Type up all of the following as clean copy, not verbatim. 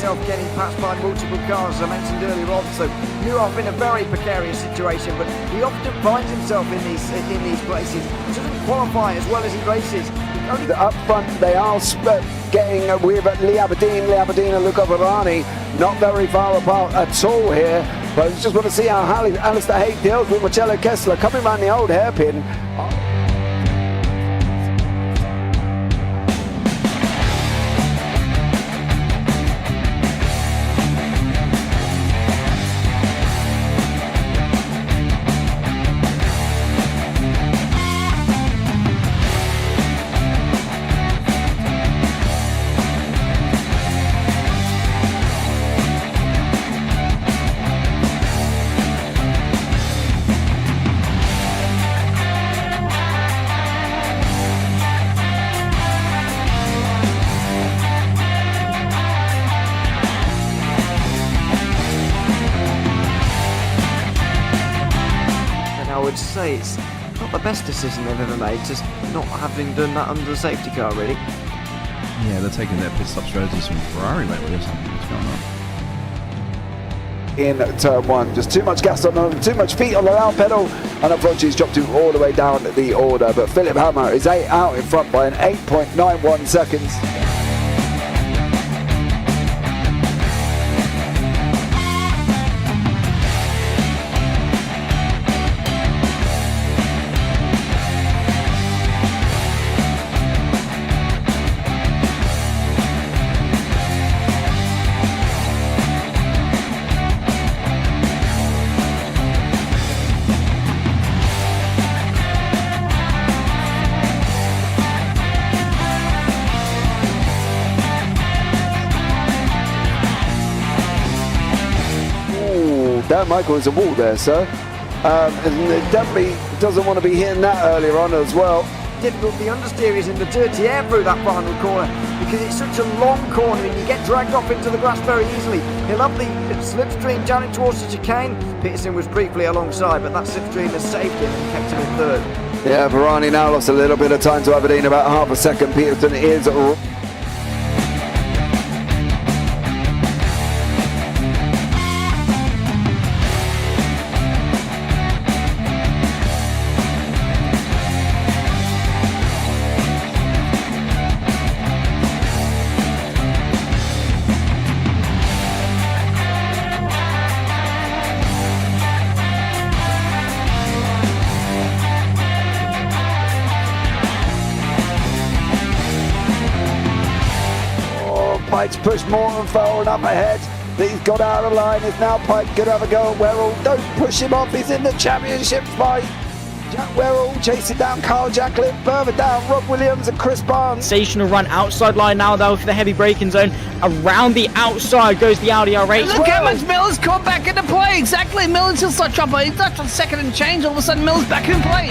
himself getting passed by multiple cars, as I mentioned earlier on, so knew off in a very precarious situation, but he often finds himself in these places. He doesn't qualify as well as he races. Up front, they are getting with Lee Aberdeen and Luca Varani, not very far apart at all here. But I just want to see how Alistair Haig deals with Marcello Kessler coming around the old hairpin. I would say it's not the best decision they've ever made, just not having done that under the safety car, really. Yeah, they're taking their pit stop strategies from Ferrari lately or something. What's going on? In turn one, just too much gas on them, too much feet on the round pedal, and unfortunately he's dropped him all the way down the order. But Philip Hammer is out in front by an 8.91 seconds. Dan Michael is a wall there, sir. And definitely doesn't want to be hitting that earlier on as well. Difficult, the understeer is in the dirty air through that final corner because it's such a long corner and you get dragged off into the grass very easily. He'll have the slipstream down in towards the chicane. Peterson was briefly alongside, but that slipstream has saved him and kept him in third. Yeah, Varani now lost a little bit of time to Aberdeen, about half a second. Peterson is Pike's pushed Morton forward up ahead. He's got out of line. It's now Pike going to have a go at Werrell. Don't push him off. He's in the championship fight. Jack Werrell chasing down Carl Jacklin. Further down, Rob Williams and Chris Barnes. Sensational run outside line now though for the heavy braking zone. Around the outside goes the Audi R8. Look how much Miller's caught back into play. Exactly. Miller's still start trouble. He's left on second and change. All of a sudden Miller's back in play.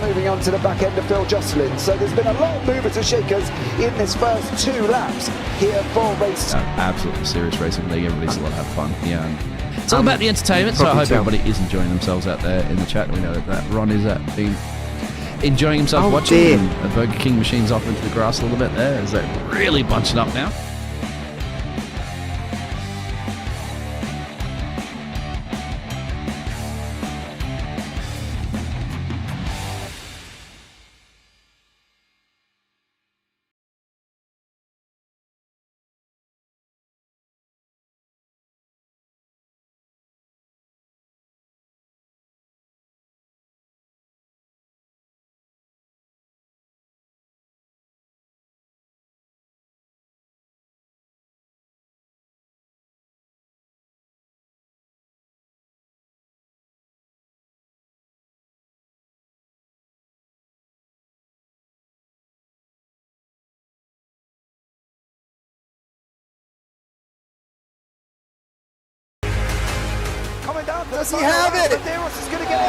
Moving on to the back end of Phil Jocelyn. So there's been a lot of movers and shakers in this first 2 laps here for race. Absolutely serious racing league. Everybody's allowed to have fun. Yeah, and it's all about the entertainment. So I hope everybody is enjoying themselves out there in the chat. We know that Ron is been enjoying himself watching. And Burger King machines off into the grass a little bit there. Is that really bunching up now? Does he have it? Medeiros is going to get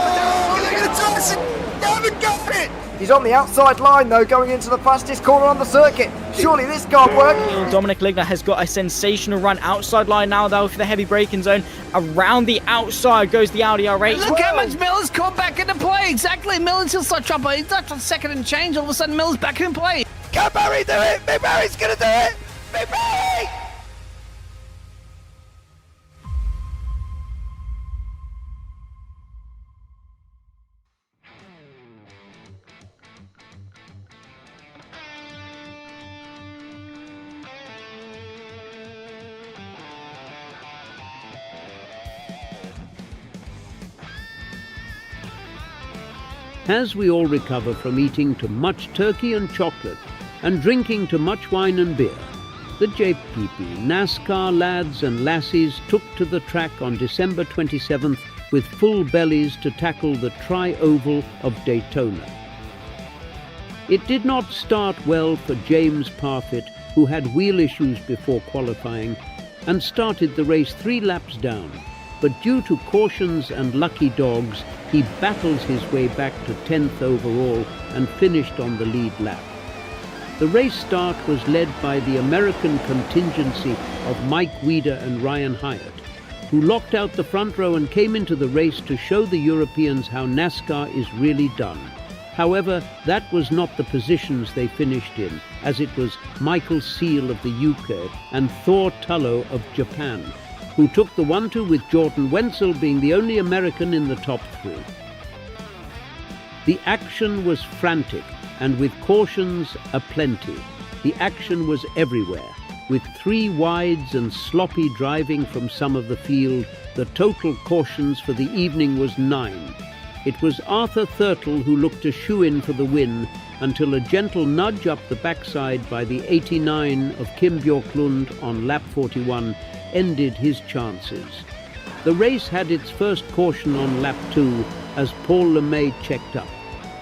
it. He's on the outside line though, going into the fastest corner on the circuit. Surely this can't work. Dominic Ligner has got a sensational run outside line now though for the heavy braking zone. Around the outside goes the Audi R8. Look how much Miller's caught back into play. Exactly. Miller's still such chopper. He's not on second and change. All of a sudden, Miller's back in play. Can Barry do it? Big Barry's going to do it. Big Barry! As we all recover from eating too much turkey and chocolate and drinking too much wine and beer, the JPB NASCAR lads and lassies took to the track on December 27th with full bellies to tackle the tri-oval of Daytona. It did not start well for James Parfitt, who had wheel issues before qualifying and started the race 3 laps down. But due to cautions and lucky dogs, he battles his way back to 10th overall and finished on the lead lap. The race start was led by the American contingency of Mike Weeder and Ryan Hyatt, who locked out the front row and came into the race to show the Europeans how NASCAR is really done. However, that was not the positions they finished in, as it was Michael Seal of the UK and Thor Tullow of Japan, who took the 1-2 with Jordan Wenzel being the only American in the top 3. The action was frantic, and with cautions aplenty. The action was everywhere. With 3 wides and sloppy driving from some of the field, the total cautions for the evening was 9. It was Arthur Thurtle who looked a shoe-in for the win until a gentle nudge up the backside by the 89 of Kim Bjorklund on lap 41 ended his chances. The race had its first caution on lap 2 as Paul LeMay checked up,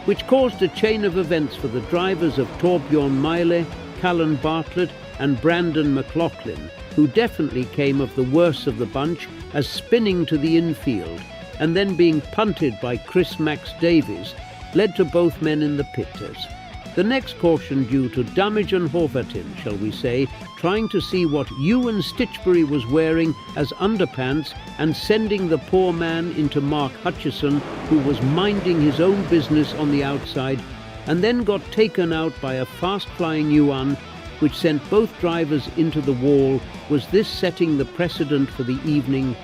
which caused a chain of events for the drivers of Torbjorn Meile, Callan Bartlett and Brandon McLaughlin, who definitely came of the worst of the bunch as spinning to the infield and then being punted by Chris Max Davies led to both men in the pits. The next caution due to Damijan Horvatin, shall we say, trying to see what Ewan Stitchbury was wearing as underpants and sending the poor man into Mark Hutchison, who was minding his own business on the outside, and then got taken out by a fast-flying Ewan, which sent both drivers into the wall. Was this setting the precedent for the evening?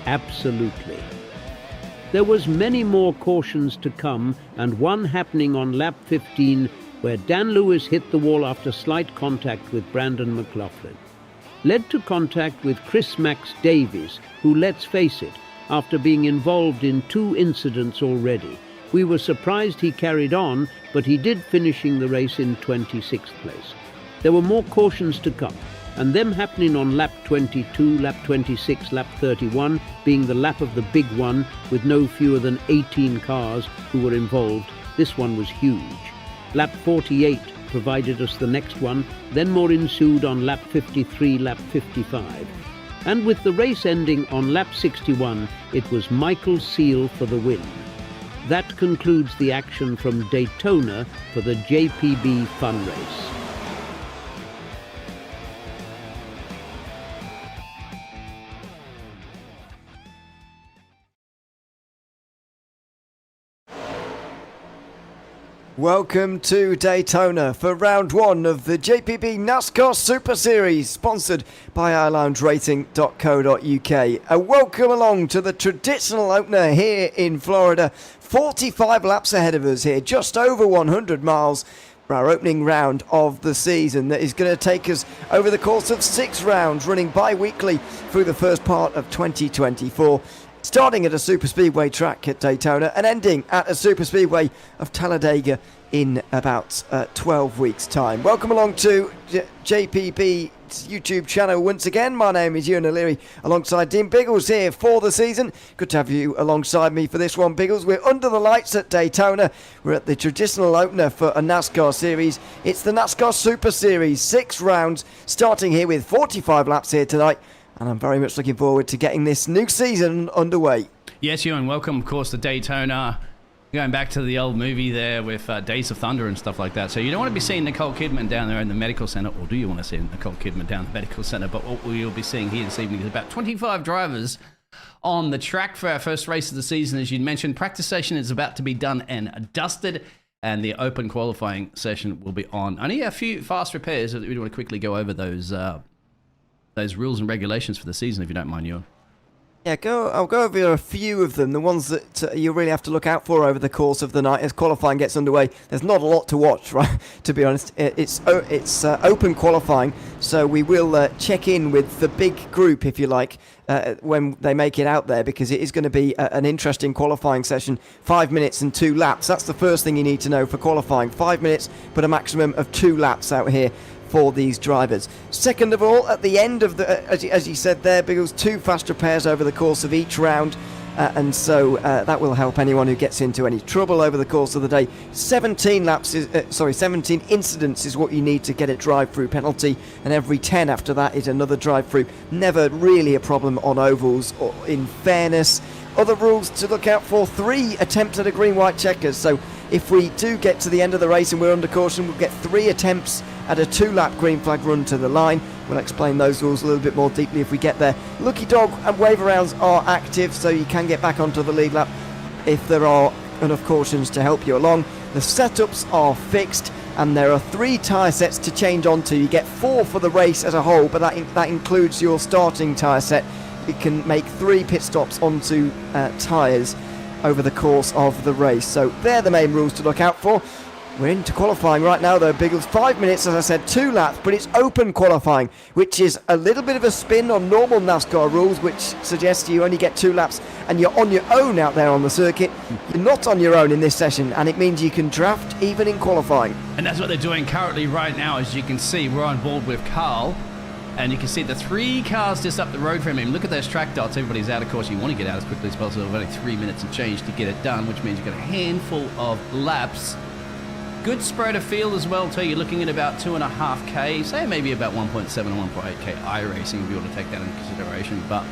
Absolutely. There was many more cautions to come, and one happening on lap 15, where Dan Lewis hit the wall after slight contact with Brandon McLaughlin. Led to contact with Chris Max Davies, who, let's face it, after being involved in 2 incidents already. We were surprised he carried on, but he did, finishing the race in 26th place. There were more cautions to come, and them happening on lap 22, lap 26, lap 31, being the lap of the big one, with no fewer than 18 cars who were involved. This one was huge. Lap 48 provided us the next one, then more ensued on lap 53, lap 55. And with the race ending on lap 61, it was Michael Seal for the win. That concludes the action from Daytona for the JPB Fun Race. Welcome to Daytona for round 1 of the JPB NASCAR Super Series, sponsored by iLoungeRacing.co.uk. A welcome along to the traditional opener here in Florida. 45 laps ahead of us here, just over 100 miles for our opening round of the season that is going to take us over the course of 6 rounds, running bi-weekly through the first part of 2024. Starting at a Superspeedway track at Daytona and ending at a Superspeedway of Talladega in about 12 weeks' time. Welcome along to JPB's YouTube channel once again. My name is Ewan O'Leary alongside Dean Biggles here for the season. Good to have you alongside me for this one, Biggles. We're under the lights at Daytona. We're at the traditional opener for a NASCAR series. It's the NASCAR Super Series, 6 rounds, starting here with 45 laps here tonight. And I'm very much looking forward to getting this new season underway. Yes, Ewan, welcome, of course, to Daytona. Going back to the old movie there with Days of Thunder and stuff like that. So you don't want to be seeing Nicole Kidman down there in the medical center, or do you want to see Nicole Kidman down in the medical center? But what we'll be seeing here this evening is about 25 drivers on the track for our first race of the season. As you mentioned, practice session is about to be done and dusted, and the open qualifying session will be on. Only a few fast repairs. We want to quickly go over those rules and regulations for the season, if you don't mind, Ewan. Yeah, I'll go over a few of them, the ones that you really have to look out for over the course of the night as qualifying gets underway. There's not a lot to watch, right, to be honest. It's open qualifying, so we will check in with the big group, if you like, when they make it out there, because it is going to be an interesting qualifying session. 5 minutes and 2 laps. That's the first thing you need to know for qualifying. 5 minutes, but a maximum of 2 laps out here for these drivers. Second of all, at the end of the, as you said there, Biggles, 2 fast repairs over the course of each round, and so that will help anyone who gets into any trouble over the course of the day. 17 incidents is what you need to get a drive-through penalty, and every 10 after that is another drive-through. Never really a problem on ovals, or in fairness. Other rules to look out for: 3 attempts at a green-white checkers. So if we do get to the end of the race and we're under caution, we'll get 3 attempts at a 2-lap green flag run to the line. We'll explain those rules a little bit more deeply if we get there. Lucky Dog and waiver rounds are active, so you can get back onto the lead lap if there are enough cautions to help you along. The setups are fixed, and there are 3 tyre sets to change onto. You get 4 for the race as a whole, but that includes your starting tyre set. You can make 3 pit stops onto tyres over the course of the race. So they're the main rules to look out for. We're into qualifying right now though, Biggles. 5 minutes, as I said, 2 laps, but it's open qualifying, which is a little bit of a spin on normal NASCAR rules, which suggests you only get 2 laps and you're on your own out there on the circuit. You're not on your own in this session, and it means you can draft even in qualifying. And that's what they're doing currently right now. As you can see, we're on board with Carl, and you can see the 3 cars just up the road from him. Look at those track dots. Everybody's out, of course. You want to get out as quickly as possible. Only 3 minutes and change to get it done, which means you've got a handful of laps. Good spread of field as well, too. You're looking at about 2.5k, say maybe about 1.7 or 1.8k iRacing if you want to take that into consideration. But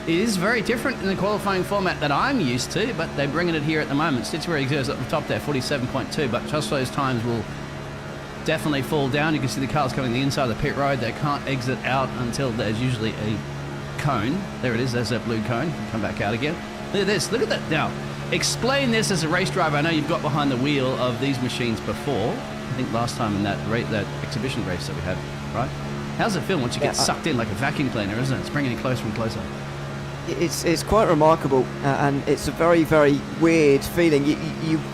it is very different in the qualifying format that I'm used to, but they're bringing it here at the moment. Stitchbury goes up the top there, 47.2, but just those times will definitely fall down. You can see the cars coming the inside of the pit road. They can't exit out until there's usually a cone. There it is. There's that blue cone. Come back out again. Look at this. Look at that. Now, explain this as a race driver. I know you've got behind the wheel of these machines before. I think last time in that exhibition race that we had, right? How's it feel once you get sucked in like a vacuum cleaner, isn't it? It's bringing you closer and closer. It's quite remarkable, and it's a very, very weird feeling.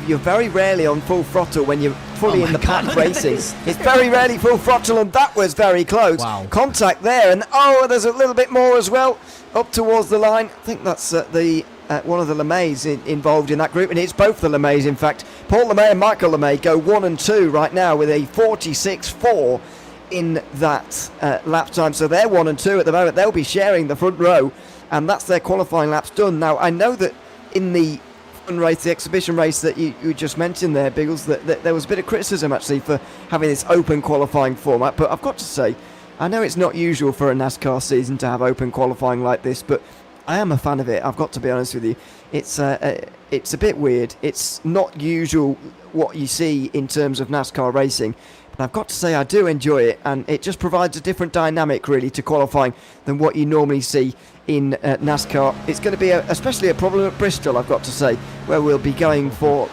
You're very rarely on full throttle when you're fully in the pack racing. It's very rarely full throttle, and that was very close. Wow. Contact there, and there's a little bit more as well up towards the line. I think that's one of the LeMays involved in that group, and it's both the LeMays, in fact. Paul LeMay and Michael LeMay go 1 and 2 right now with a 46.4 in that lap time, so they're 1 and 2 at the moment. They'll be sharing the front row, and that's their qualifying laps done. Now, I know that in the fun race, the exhibition race that you just mentioned there, Biggles, that there was a bit of criticism actually for having this open qualifying format, but I've got to say, I know it's not usual for a NASCAR season to have open qualifying like this, but I am a fan of it. I've got to be honest with you. It's a bit weird. It's not usual what you see in terms of NASCAR racing, but I've got to say I do enjoy it, and it just provides a different dynamic really to qualifying than what you normally see in NASCAR. It's going to be especially a problem at Bristol, I've got to say, where we'll be going for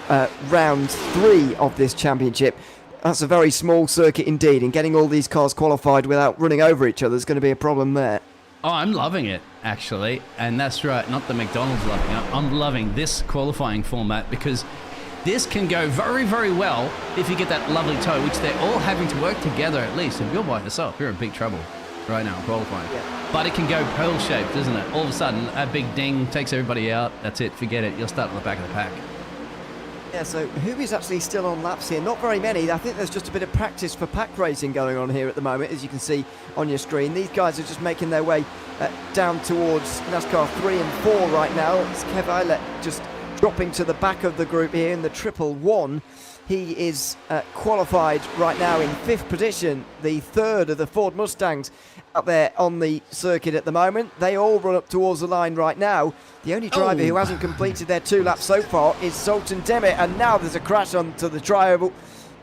round 3 of this championship. That's a very small circuit indeed, and getting all these cars qualified without running over each other is going to be a problem there. Oh, I'm loving it, actually. And that's right, not the McDonald's loving it. I'm loving this qualifying format because this can go very, very well if you get that lovely tow, which they're all having to work together at least. If you're by yourself, you're in big trouble right now qualifying. Yeah. But it can go pearl-shaped, isn't it? All of a sudden, a big ding takes everybody out. That's it, forget it. You'll start at the back of the pack. Yeah, so who is actually still on laps here? Not very many. I think there's just a bit of practice for pack racing going on here at the moment, as you can see on your screen. These guys are just making their way down towards NASCAR 3 and 4 right now. It's Kev Eilert just dropping to the back of the group here in the 111. He is qualified right now in 5th position, the 3rd of the Ford Mustangs out there on the circuit at the moment. They all run up towards the line right now. The only driver who hasn't completed their 2 laps so far is Zoltan Demit, and now there's a crash onto the tri-oval.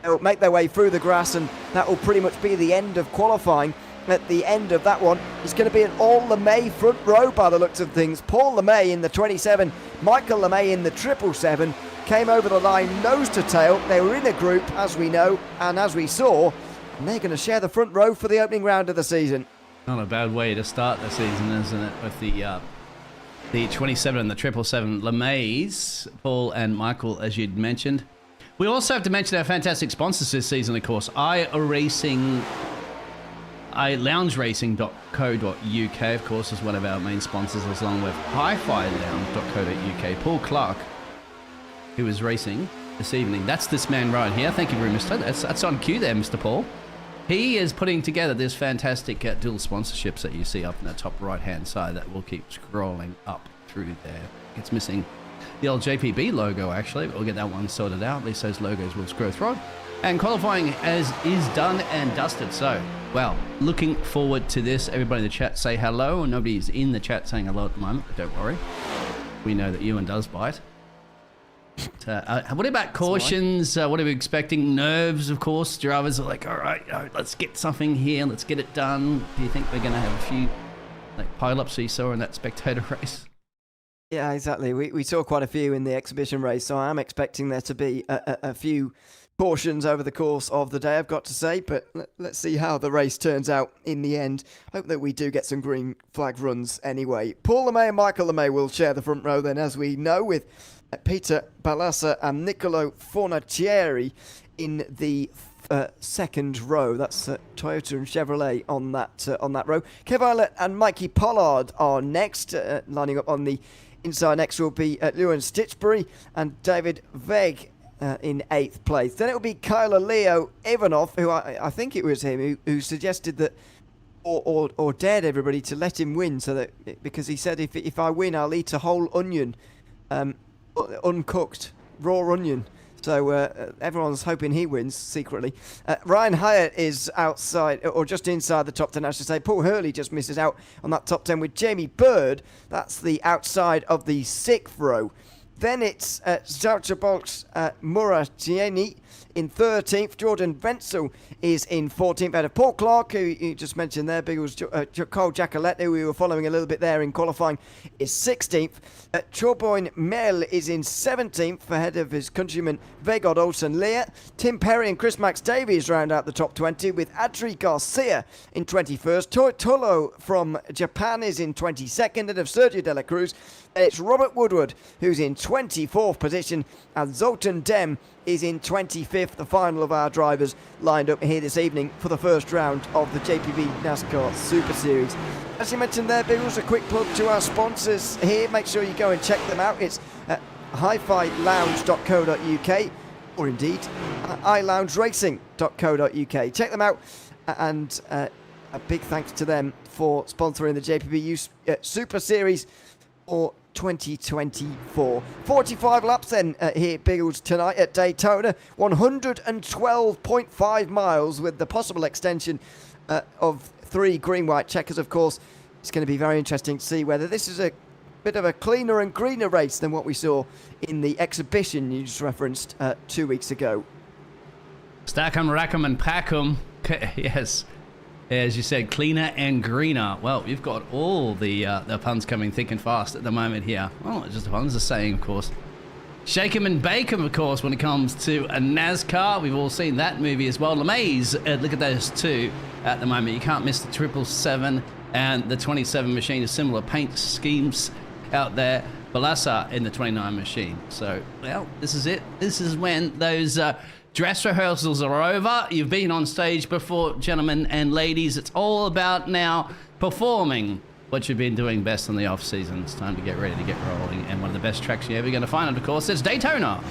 They'll make their way through the grass, and that will pretty much be the end of qualifying. At the end of that one, it's going to be an all LeMay front row by the looks of things. Paul LeMay in the 27, Michael LeMay in the 777, came over the line nose to tail. They were in a group, as we know and as we saw, and they're going to share the front row for the opening round of the season. Not a bad way to start the season, isn't it? With the 27 and the 777 LeMays, Paul and Michael, as you'd mentioned. We also have to mention our fantastic sponsors this season, of course. iLoungeRacing.co.uk, of course, is one of our main sponsors, along with HiFiLounge.co.uk. Paul Clark, who is racing this evening. That's this man right here. Thank you very much, Mr. That's on cue there, Mr. Paul. He is putting together this fantastic dual sponsorships that you see up in the top right-hand side that will keep scrolling up through there. It's missing the old JPB logo, actually, but we'll get that one sorted out. At least those logos will scroll through. And qualifying as is done and dusted. So, well, looking forward to this. Everybody in the chat say hello. Nobody's in the chat saying hello at the moment, but don't worry. We know that Ewan does bite. What about cautions? What are we expecting? Nerves, of course. Drivers are like, all right, let's get something here. Let's get it done. Do you think we're going to have a few pile-ups you saw in that spectator race? Yeah, exactly. We saw quite a few in the exhibition race, so I am expecting there to be a few cautions over the course of the day, I've got to say, but let's see how the race turns out in the end. Hope that we do get some green flag runs anyway. Paul LeMay and Michael LeMay will share the front row then, as we know, with Peter Balassa and Niccolo Fornacieri in the second row. That's Toyota and Chevrolet on that row. Kev Eilert and Mikey Pollard are next. Lining up on the inside next will be Ewan Stitchbury and David Veg in 8th place. Then it will be Kyler Leo Ivanov, who I think it was him who suggested that or dared everybody to let him win, so that because he said if I win I'll eat a whole onion, uncooked raw onion. So everyone's hoping he wins secretly. Ryan Hyatt is outside, or just inside the top 10, I should say. Paul Hurley just misses out on that top 10 with Jamie Bird. That's the outside of the 6th row. Then it's Zauchabolks Muratieni in 13th. Jordan Wenzel is in 14th. Out of Paul Clark, who you just mentioned there, Biggles, Cole Giacoletti, who we were following a little bit there in qualifying, is 16th. Chorboin Mel is in 17th, ahead of his countryman Vegard Olsen Lear. Tim Perry and Chris Max Davies round out the top 20, with Adri Garcia in 21st. Tolo from Japan is in 22nd, and of Sergio De La Cruz, it's Robert Woodward, who's in 24th position, and Zoltan Dem is in 25th, the final of our drivers lined up here this evening for the first round of the JPB Nascar Super Series. As you mentioned there, Biggles, a quick plug to our sponsors here. Make sure you go and check them out. It's hifilounge.co.uk or indeed iLoungeRacing.co.uk. Check them out, and a big thanks to them for sponsoring the JPB Super Series for 2024. 45 laps then here at Biggles tonight at Daytona. 112.5 miles with the possible extension of 3 green-white checkers, of course. It's going to be very interesting to see whether this is a bit of a cleaner and greener race than what we saw in the exhibition you just referenced 2 weeks ago. Stack 'em, rack 'em, and pack 'em. Yes. As you said, cleaner and greener. Well, you've got all the puns coming thick and fast at the moment here. Well, not just the puns, the saying, of course. Shake 'em and bake 'em, of course, when it comes to a NASCAR. We've all seen that movie as well. LeMays, look at those two at the moment. You can't miss the 777 and the 27 machine. Similar paint schemes out there. Balassa in the 29 machine. So, well, this is it. This is when those dress rehearsals are over. You've been on stage before, gentlemen and ladies. It's all about now performing what you've been doing best in the off season. It's time to get ready to get rolling. And one of the best tracks you're ever going to find, of course, is Daytona.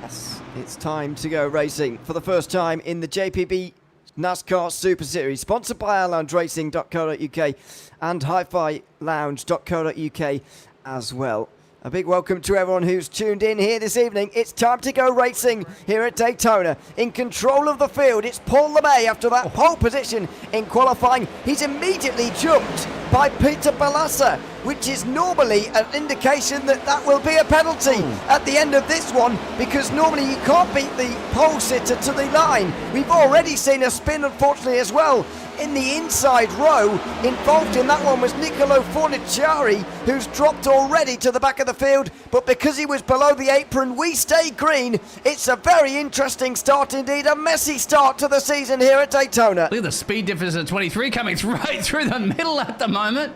Yes, it's time to go racing for the first time in the JPB NASCAR Super Series, sponsored by iLoungeRacing.co.uk and HiFiLounge.co.uk as well. A big welcome to everyone who's tuned in here this evening. It's time to go racing here at Daytona. In control of the field, it's Paul LeMay after that pole position in qualifying. He's immediately jumped by Peter Balassa, which is normally an indication that that will be a penalty at the end of this one, because normally you can't beat the pole sitter to the line. We've already seen a spin, unfortunately, as well. In the inside row, involved in that one was Nicolo Forniciari, who's dropped already to the back of the field, but because he was below the apron, we stay green. It's a very interesting start indeed, a messy start to the season here at Daytona. Look at the speed difference of 23 coming right through the middle at the moment.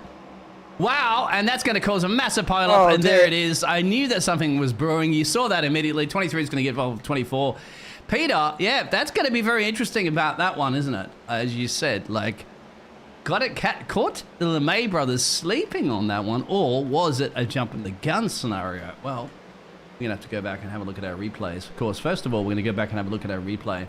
Wow, and that's going to cause a massive pile-up, and there it is. I knew that something was brewing. You saw that immediately. 23 is going to get involved with 24. Peter, yeah, that's going to be very interesting about that one, isn't it? As you said, like, caught the LeMay brothers sleeping on that one, or was it a jump in the gun scenario? Well, we're going to have to go back and have a look at our replays. Of course, first of all, we're going to go back and have a look at our replay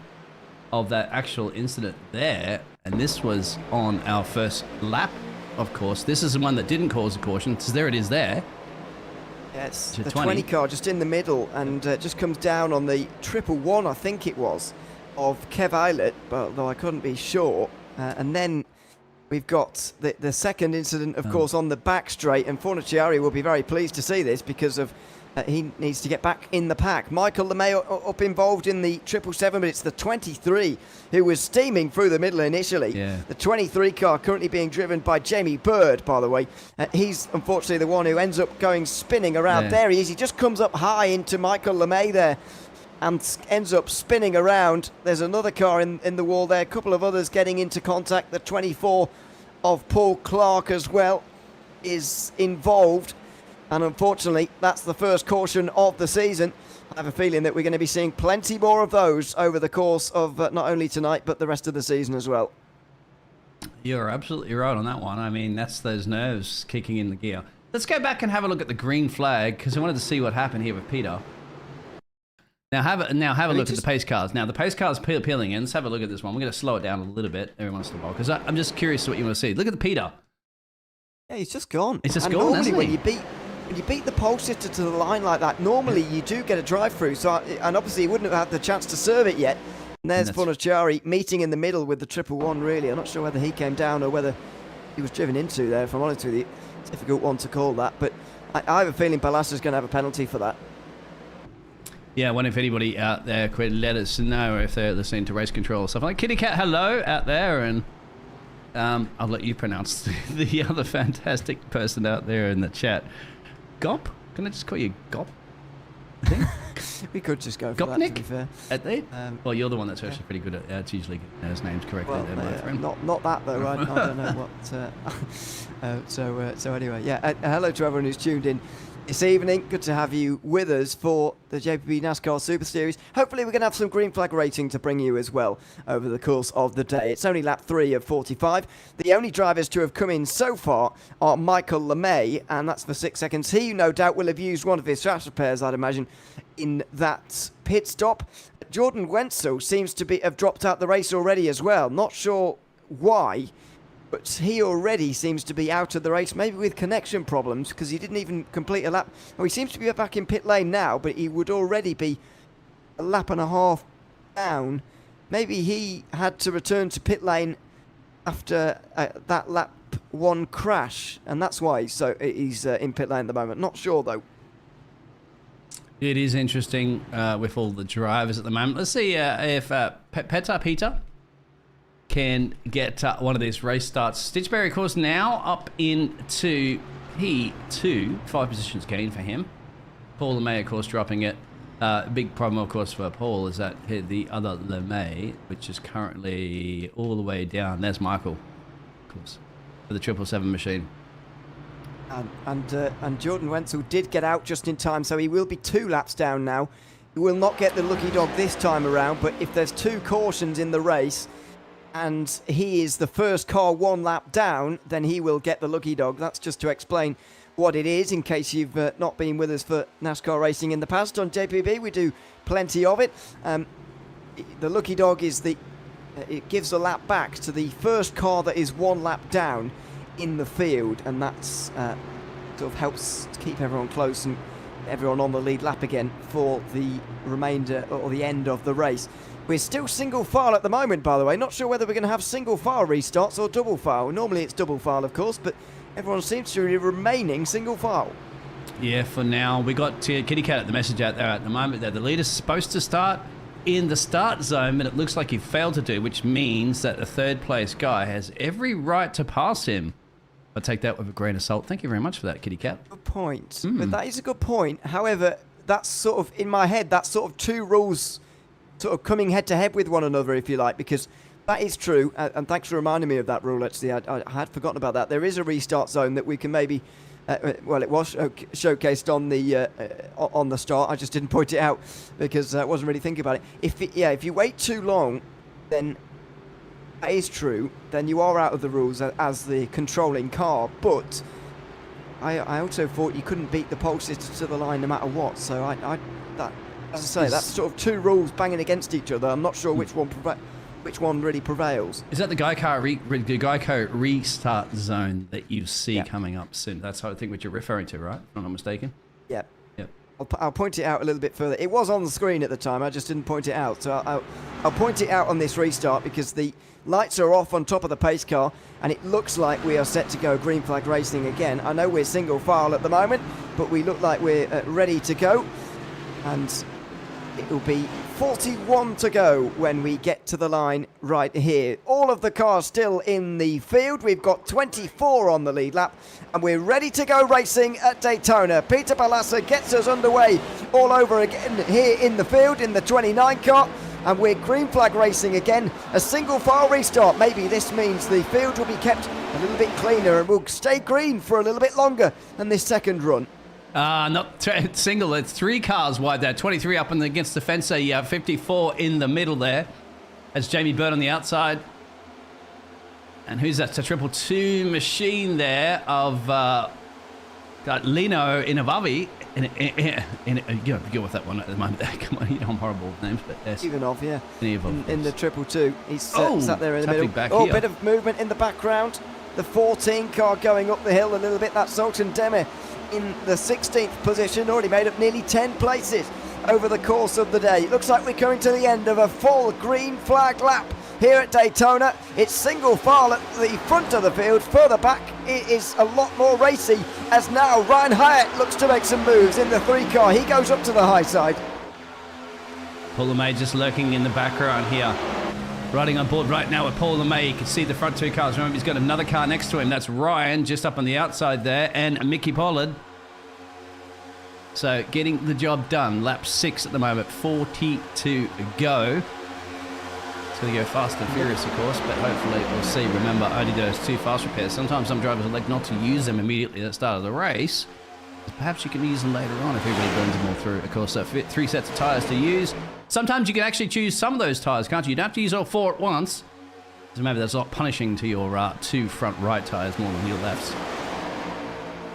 of that actual incident there, and this was on our first lap, of course. This is the one that didn't cause a caution, so there it is there. Yeah, it's the 20 car just in the middle, and just comes down on the 111, I think it was, of Kev Eilert, but though I couldn't be sure. And then we've got the second incident, of course, on the back straight, and Forniciari will be very pleased to see this because of he needs to get back in the pack. Michael LeMay up involved in the 777, but it's the 23 who was steaming through the middle initially. Yeah. The 23 car currently being driven by Jamie Bird, by the way. He's unfortunately the one who ends up going spinning around. There he is. He just comes up high into Michael LeMay there and ends up spinning around. There's another car in the wall there. A couple of others getting into contact. The 24 of Paul Clark as well is involved. And unfortunately, that's the first caution of the season. I have a feeling that we're going to be seeing plenty more of those over the course of not only tonight, but the rest of the season as well. You're absolutely right on that one. I mean, that's those nerves kicking in the gear. Let's go back and have a look at the green flag, because I wanted to see what happened here with Peter. Now have a look at the pace cars. Now, the pace cars peeling in. Let's have a look at this one. We're going to slow it down a little bit every once in a while, because I'm just curious to what you want to see. Look at the Peter. Yeah, he's just gone. It's just and gone, normally hasn't he? When you beat the pole sitter to the line like that, normally you do get a drive-through. So, and obviously he wouldn't have had the chance to serve it yet. And there's Forniciari meeting in the middle with the 111, really. I'm not sure whether he came down or whether he was driven into there, if I'm honest with you. It's a difficult one to call that. But I have a feeling Balassa's going to have a penalty for that. Yeah, I wonder if anybody out there could let us know if they're listening to Race Control or stuff like Kitty Cat. Hello out there, and I'll let you pronounce the other fantastic person out there in the chat. Gop? Can I just call you Gop? I think. We could just go for that, to be fair. Well, you're the one that's actually pretty good at usually getting those names correctly. Well, my friend. Not that though. I don't know what. So anyway, yeah. Hello to everyone who's tuned in this evening. Good to have you with us for the JPB Nascar Super Series. Hopefully we're going to have some green flag racing to bring you as well over the course of the day. It's only lap 3 of 45. The only drivers to have come in so far are Michael LeMay, and that's for 6 seconds. He, no doubt, will have used one of his trash repairs, I'd imagine, in that pit stop. Jordan Wenzel seems to have dropped out the race already as well. Not sure why, but he already seems to be out of the race, maybe with connection problems, because he didn't even complete a lap. Oh, he seems to be back in pit lane now, but he would already be a lap and a half down. Maybe he had to return to pit lane after that lap 1 crash, and that's why he's in pit lane at the moment. Not sure, though. It is interesting with all the drivers at the moment. Let's see if Peter can get one of these race starts. Stitchberry, of course, now up into P2. 5 positions gain for him. Paul LeMay, of course, dropping it. Big problem, of course, for Paul is that the other LeMay, which is currently all the way down. There's Michael, of course, for the 777 machine. And Jordan Wenzel did get out just in time, so he will be 2 laps down now. He will not get the lucky dog this time around, but if there's 2 cautions in the race and he is the first car 1 lap down, then he will get the lucky dog. That's just to explain what it is, in case you've not been with us for NASCAR racing in the past. On JPB, we do plenty of it. The lucky dog is it gives a lap back to the first car that is 1 lap down in the field, and that's sort of helps to keep everyone close and everyone on the lead lap again for the remainder or the end of the race. We're still single file at the moment, by the way. Not sure whether we're going to have single file restarts or double file. Normally it's double file, of course, but everyone seems to be remaining single file. Yeah, for now. We got Kitty Cat at the message out there at the moment that the leader's supposed to start in the start zone, but it looks like he failed to do, which means that the third place guy has every right to pass him. I take that with a grain of salt. Thank you very much for that, Kitty Cat. Good point. But that is a good point. However, that's sort of, in my head, that's sort of two rules sort of coming head to head with one another, if you like, because that is true. And thanks for reminding me of that rule, actually. I had forgotten about that. There is a restart zone that we can maybe... well, it was showcased on the start. I just didn't point it out because I wasn't really thinking about it. If you wait too long, then that is true. Then you are out of the rules as the controlling car. But I also thought you couldn't beat the pole sister to the line no matter what. So as I say, that's sort of two rules banging against each other. I'm not sure which one really prevails. Is that the Geico restart zone that you see coming up soon? That's I think what you're referring to, right? If I'm not mistaken. Yeah. Yep. I'll point it out a little bit further. It was on the screen at the time. I just didn't point it out. So I'll point it out on this restart because the lights are off on top of the pace car and it looks like we are set to go green flag racing again. I know we're single file at the moment, but we look like we're ready to go. And it will be 41 to go when we get to the line right here. All of the cars still in the field. We've got 24 on the lead lap and we're ready to go racing at Daytona. Peter Palassa gets us underway all over again here in the field in the 29 car and we're green flag racing again. A single file restart. Maybe this means the field will be kept a little bit cleaner and we'll stay green for a little bit longer than this second run. Not single, it's 3 cars wide there. 23 up and against the fence there. You have 54 in the middle there. That's Jamie Bird on the outside. And who's that? It's a 222 machine there of got Lino Inavavi. You know, go with that one at the moment. Come on, you know I'm horrible with names, but yes. Ivanov, yeah. Ivanov, in the 222. He's sat there in the middle. Back here. Bit of movement in the background. The 14 car going up the hill a little bit. That's Sultan Demir in the 16th position, already made up nearly 10 places over the course of the day. It looks like we're coming to the end of a full green flag lap here at Daytona. It's single file at the front of the field. Further back, it is a lot more racy as now Ryan Hyatt looks to make some moves in the 3 car. He goes up to the high side. Paul LeMay just lurking in the background here. Riding on board right now with Paul LeMay. You can see the front 2 cars. Remember, he's got another car next to him. That's Ryan just up on the outside there, and Mickey Pollard. So getting the job done. Lap 6 at the moment, 40 to go. It's going to go fast and furious, of course, but hopefully we'll see. Remember, only those 2 fast repairs. Sometimes some drivers elect not to use them immediately at the start of the race. Perhaps you can use them later on if everybody burns them all through. Of course, 3 sets of tyres to use. Sometimes you can actually choose some of those tyres, can't you? You don't have to use all 4 at once. So maybe that's not punishing to your 2 front right tyres more than your lefts.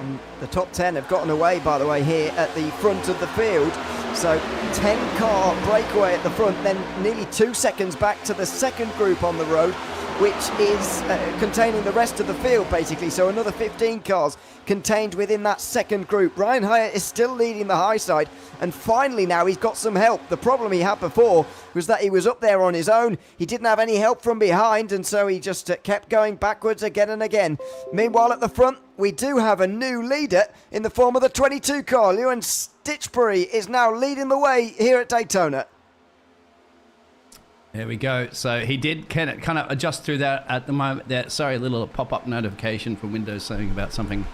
And the top 10 have gotten away, by the way, here at the front of the field. So 10 car breakaway at the front, then nearly 2 seconds back to the second group on the road, which is containing the rest of the field, basically. So another 15 cars contained within that second group. Ryan Hyatt is still leading the high side, and finally now he's got some help. The problem he had before was that he was up there on his own. He didn't have any help from behind, and so he just kept going backwards again and again. Meanwhile, at the front, we do have a new leader in the form of the 22 car. Ewan Stitchbury is now leading the way here at Daytona. There we go. So he did kind of adjust through that at the moment. There, sorry, a little pop-up notification from Windows saying about something.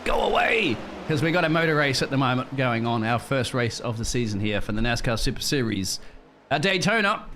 Go away! Because we got a motor race at the moment going on. Our first race of the season here for the NASCAR Super Series at Daytona.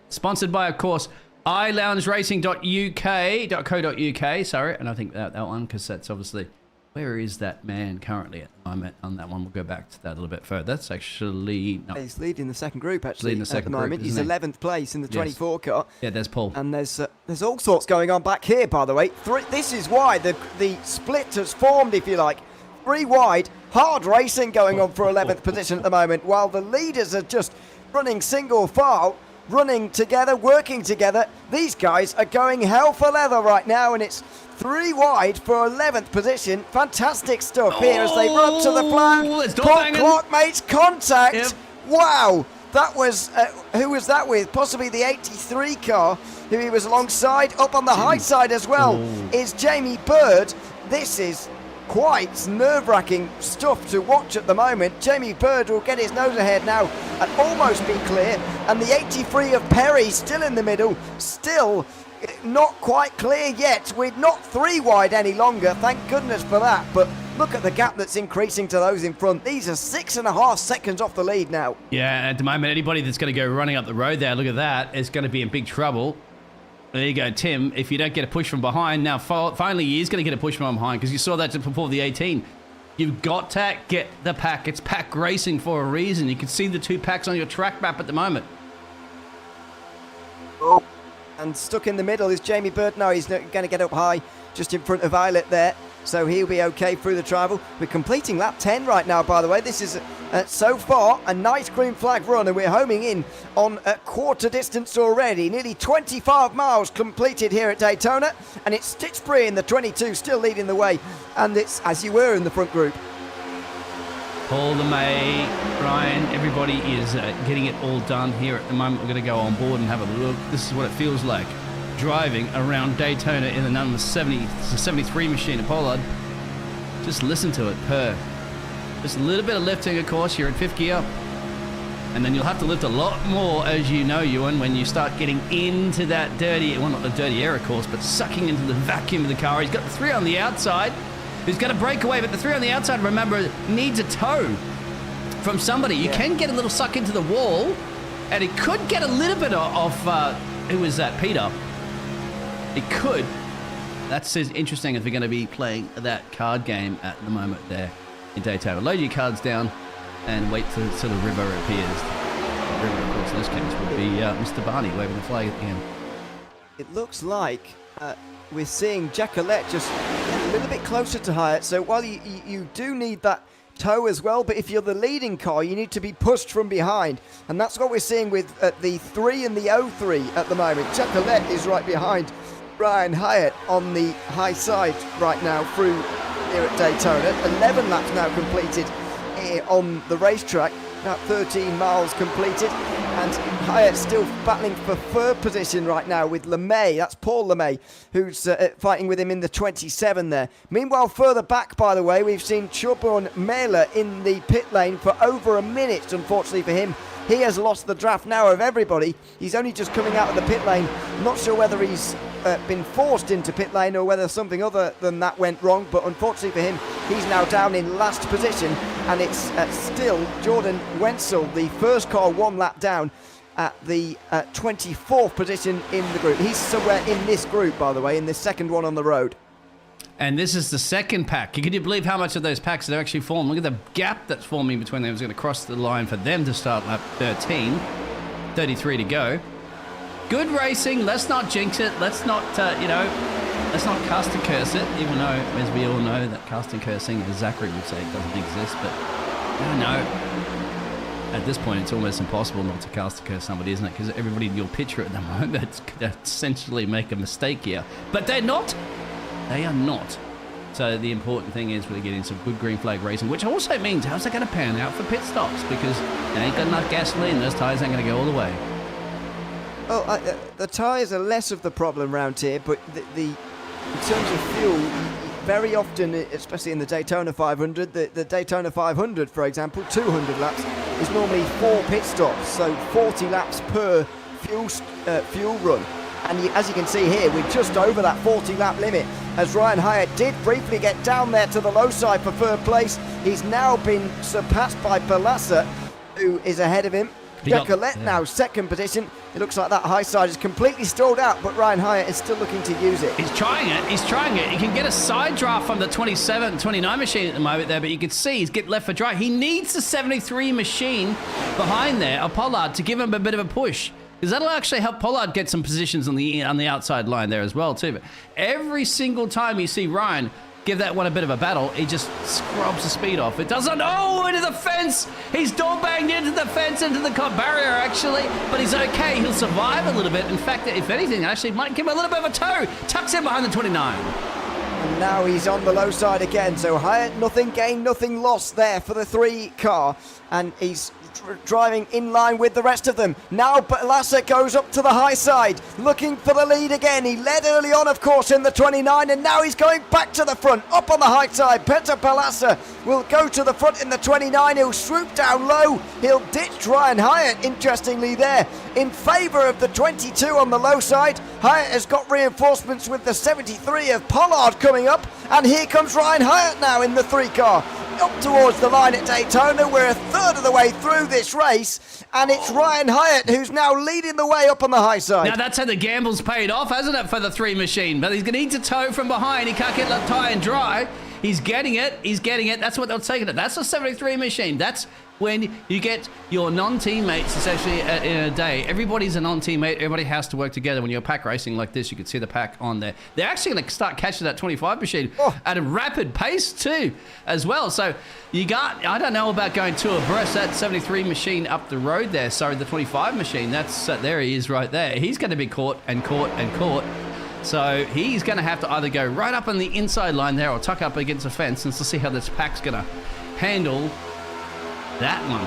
Sponsored by, of course, iloungeracing.uk.co.uk. Sorry, and I think that one, because that's obviously... Where is that man currently at the moment on that one? We'll go back to that a little bit further. That's actually... No. He's leading the second group, actually, leading the second at the moment. Group, He's 11th place in the 24 car. Yeah, there's Paul. And there's all sorts going on back here, by the way. This is why the split has formed, if you like. 3 wide, hard racing going on for 11th position at the moment, while the leaders are just running single file. running together, working together. These guys are going hell for leather right now, and it's 3 wide for 11th position. Fantastic stuff here as they run to the flag. Clock makes contact. Yep. Wow, that was, who was that with? Possibly the 83 car who he was alongside. Up on the high side as well is Jamie Bird. This is quite nerve-wracking stuff to watch at the moment. Jamie Bird will get his nose ahead now and almost be clear. And the 83 of Perry still in the middle, still not quite clear yet. We're not 3 wide any longer, thank goodness for that. But look at the gap that's increasing to those in front. These are 6.5 seconds off the lead now. Yeah, at the moment, anybody that's going to go running up the road there, look at that, is going to be in big trouble. There you go, Tim. If you don't get a push from behind, now finally he is going to get a push from behind, because you saw that just before the 18. You've got to get the pack. It's pack racing for a reason. You can see the 2 packs on your track map at the moment. Oh, and stuck in the middle is Jamie Bird. No, he's not going to get up high just in front of Violet there. So he'll be okay through the travel. We're completing lap 10 right now, by the way. This is, so far, a nice green flag run, and we're homing in on a quarter distance already. Nearly 25 miles completed here at Daytona, and it's Stitchbury in the 22 still leading the way, and it's as you were in the front group. Paul LeMay, Ryan, everybody is getting it all done here at the moment. We're going to go on board and have a look. This is what it feels like driving around Daytona in the number 70, it's a 73 machine at Pollard. Just listen to it purr. Just a little bit of lifting, of course. You're in 5th gear. And then you'll have to lift a lot more, as you know, Ewan, when you start getting into that dirty, well, not the dirty air, of course, but sucking into the vacuum of the car. He's got the 3 on the outside. He's got to break away, but the 3 on the outside, remember, needs a tow from somebody. You can get a little suck into the wall, and it could get a little bit of who was that, Peter? It could. That's interesting if we're going to be playing that card game at the moment there in Daytona. Load your cards down and wait till the river appears. The river, of course, in this case would be Mr. Barney waving the flag at the end. It looks like we're seeing Jacqueline just a little bit closer to Hyatt. So while you do need that tow as well, but if you're the leading car, you need to be pushed from behind. And that's what we're seeing with the 3 and the 03 at the moment. Jacqueline is right behind Ryan Hyatt on the high side right now through here at Daytona. 11 laps now completed here on the racetrack. About 13 miles completed, and Hyatt still battling for 3rd position right now with LeMay. That's Paul LeMay, who's fighting with him in the 27 there. Meanwhile, further back, by the way, we've seen Chubon Mela in the pit lane for over a minute, unfortunately for him. He has lost the draft now of everybody. He's only just coming out of the pit lane. Not sure whether he's been forced into pit lane or whether something other than that went wrong, but unfortunately for him, he's now down in last position, and it's still Jordan Wenzel, the first car 1 lap down at the 24th position in the group. He's somewhere in this group, by the way, in the second one on the road. And this is the second pack. Can you believe how much of those packs are actually formed? Look at the gap that's forming between them. It's going to cross the line for them to start lap 13. 33 to go. Good racing. Let's not jinx it. Let's not, let's not cast and curse it, even though, as we all know, that cast and cursing, as Zachary would say, it doesn't exist. But, at this point, it's almost impossible not to cast and curse somebody, isn't it? Because everybody in your picture at the moment could essentially make a mistake here. But they're not. They are not. So the important thing is we're getting some good green flag racing, which also means how's that going to pan out for pit stops? Because they ain't got enough gasoline. Those tyres ain't going to go all the way. Well, the tyres are less of the problem around here, but in terms of fuel, very often, especially in the Daytona 500, the Daytona 500, for example, 200 laps, is normally 4 pit stops, so 40 laps per fuel run. And as you can see here, we're just over that 40 lap limit, as Ryan Hyatt did briefly get down there to the low side for 3rd place. He's now been surpassed by Balassa, who is ahead of him. Decollette now 2nd position. It looks like that high side is completely stalled out, but Ryan Hyatt is still looking to use it. He's trying it. He can get a side draft from the 27, 29 machine at the moment there, but you can see he's getting left for dry. He needs the 73 machine behind there, a Pollard, to give him a bit of a push. Because that'll actually help Pollard get some positions on the outside line there as well, too. But every single time you see Ryan give that one a bit of a battle. He just scrubs the speed off. It doesn't. Oh, into the fence. He's door banged into the fence, into the barrier, actually. But he's okay. He'll survive a little bit. In fact, if anything, actually might give him a little bit of a tow. Tucks in behind the 29. And now he's on the low side again. So Hyatt, nothing gained, nothing lost there for the 3 car. And he's driving in line with the rest of them. Now Balassa goes up to the high side, looking for the lead again. He led early on, of course, in the 29, and now he's going back to the front, up on the high side. Peter Balassa will go to the front in the 29. He'll swoop down low. He'll ditch Ryan Hyatt, interestingly there, in favour of the 22 on the low side. Hyatt has got reinforcements with the 73 of Pollard coming up, and here comes Ryan Hyatt now in the 3 car. Up towards the line at Daytona. We're a third of the way through this race, and it's Ryan Hyatt who's now leading the way up on the high side. Now that's how the gamble's paid off, hasn't it, for the 3 machine? But he's going to need to tow from behind. He can't get that tie and dry. He's getting it. He's getting it. That's what they're taking it. That's a 73 machine. That's when you get your non-teammates, essentially, in a day. Everybody's a non-teammate. Everybody has to work together. When you're pack racing like this, you can see the pack on there. They're actually going to start catching that 25 machine at a rapid pace, too, as well. So you got, I don't know about going 2 abreast. That 73 machine up the road there. Sorry, the 25 machine. That's there he is right there. He's going to be caught and caught and caught. So he's going to have to either go right up on the inside line there or tuck up against the fence, and to see how this pack's going to handle that one.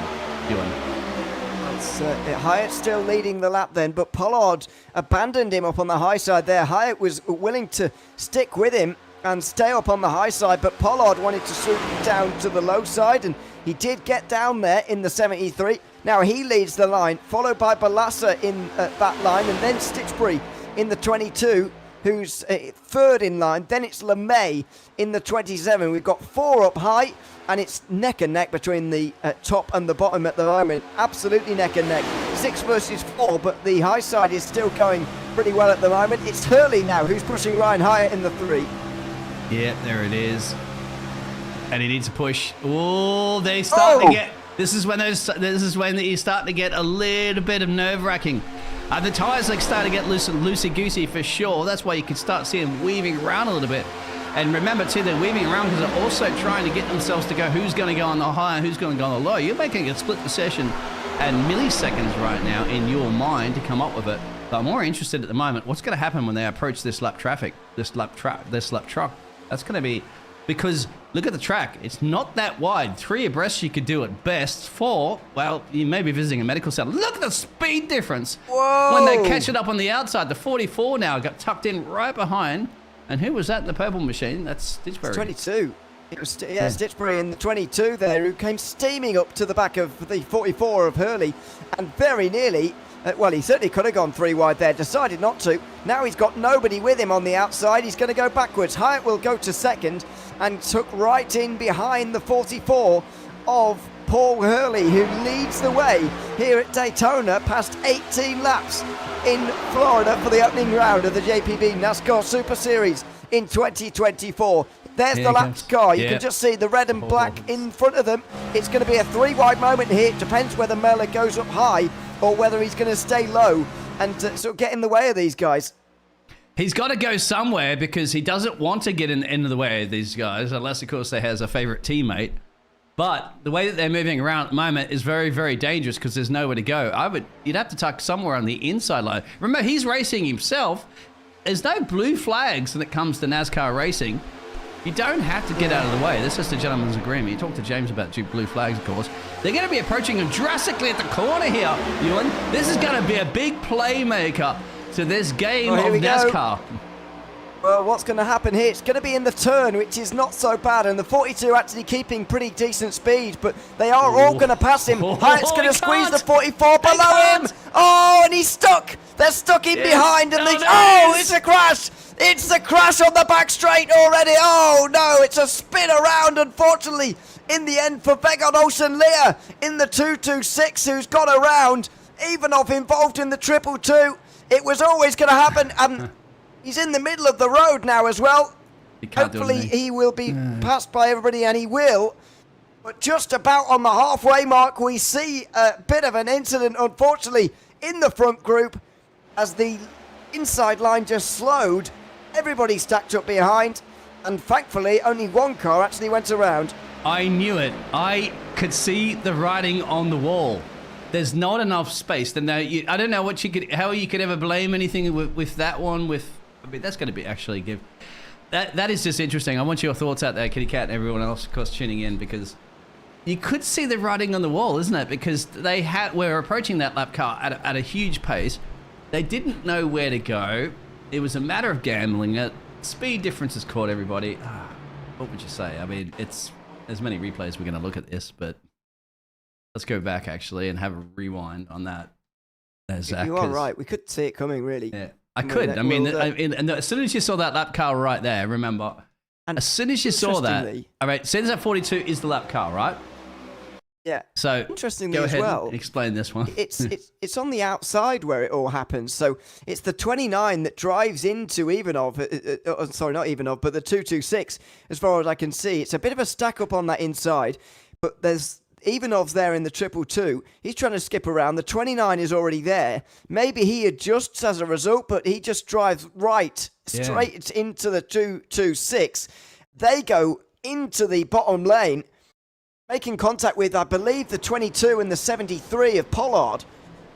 Hyatt still leading the lap then, but Pollard abandoned him up on the high side there. Hyatt was willing to stick with him and stay up on the high side, but Pollard wanted to swoop down to the low side, and he did get down there in the 73. Now he leads the line, followed by Balassa in that line, and then Stitchbury in the 22, who's third in line. Then it's LeMay in the 27. We've got 4 up high, and it's neck and neck between the top and the bottom at the moment. Absolutely neck and neck. 6 versus 4, but the high side is still going pretty well at the moment. It's Hurley now who's pushing Ryan Hyatt in the 3. Yeah, there it is. And he needs to push. Oh, they start to get. This is when you start to get a little bit of nerve-wracking. The tyres start to get loosey-goosey for sure. That's why you can start seeing them weaving around a little bit. And remember, too, they're weaving around because they're also trying to get themselves to go who's going to go on the high and who's going to go on the low. You're making a split decision and milliseconds right now in your mind to come up with it. But I'm more interested at the moment, what's going to happen when they approach this lap traffic, this lap truck? That's going to be, because look at the track. It's not that wide. 3 abreast you could do at best. 4, well, you may be visiting a medical center. Look at the speed difference. Whoa. When they catch it up on the outside. The 44 now got tucked in right behind. And who was that in the purple machine? That's Stitchbury. 22. It was Stitchbury in the 22 there, who came steaming up to the back of the 44 of Hurley, and very nearly, well, he certainly could have gone 3 wide there, decided not to. Now he's got nobody with him on the outside. He's going to go backwards. Hyatt will go to second and took right in behind the 44 of Paul Hurley, who leads the way here at Daytona past 18 laps in Florida for the opening round of the JPB Nascar Super Series in 2024. There's the laps car. You can just see the red and black in front of them. It's going to be a 3 wide moment here. It depends whether Merler goes up high or whether he's going to stay low and sort of get in the way of these guys. He's got to go somewhere because he doesn't want to get in the way of these guys, unless, of course, they has a favorite teammate. But the way that they're moving around at the moment is very, very dangerous because there's nowhere to go. You'd have to tuck somewhere on the inside line. Remember, he's racing himself. There's no blue flags when it comes to NASCAR racing. You don't have to get out of the way. This is the gentleman's agreement. You talked to James about blue flags, of course. They're going to be approaching him drastically at the corner here, Ewan. This is going to be a big playmaker to this game of NASCAR. Well, what's going to happen here? It's going to be in the turn, which is not so bad, and the 42 actually keeping pretty decent speed, but they are all going to pass him. Hyatt's going to squeeze the 44 below him. Oh, and he's stuck. They're stuck in behind, and it's a crash. It's a crash on the back straight already. Oh, no, it's a spin around, unfortunately, in the end for Begon Ocean Lear in the 226, who's got around. Ivanov involved in the 222. It was always going to happen. He's in the middle of the road now as well. Hopefully he will be passed by everybody, and he will. But just about on the halfway mark, we see a bit of an incident, unfortunately, in the front group as the inside line just slowed. Everybody stacked up behind, And thankfully, only one car actually went around. I knew it. I could see the writing on the wall. There's not enough space. I don't know how you could ever blame anything with that one. I mean, that's going to be actually give. That is just interesting. I want your thoughts out there, Kitty Cat, and everyone else, of course, tuning in, because you could see the writing on the wall, isn't it? Because we're approaching that lap car at a huge pace. They didn't know where to go. It was a matter of gambling it. Speed differences caught everybody. What would you say? I mean, there's many replays we're going to look at this, but let's go back actually and have a rewind on that. Zach, you are right. We could see it coming, really. Yeah, I could. I mean, and as soon as you saw that lap car right there, remember, and as soon as you saw that, all right, since that 42 is the lap car, right? Yeah. So interestingly go as ahead well, and explain this one. It's on the outside where it all happens. So it's the 29 that drives into Ivanov. Sorry, not Ivanov, but the 226. As far as I can see, it's a bit of a stack up on that inside. But there's Ivanov's there in the 222. He's trying to skip around. The 29 is already there. Maybe he adjusts as a result, but he just drives straight into the 226. They go into the bottom lane, making contact with, I believe, the 22 and the 73 of Pollard,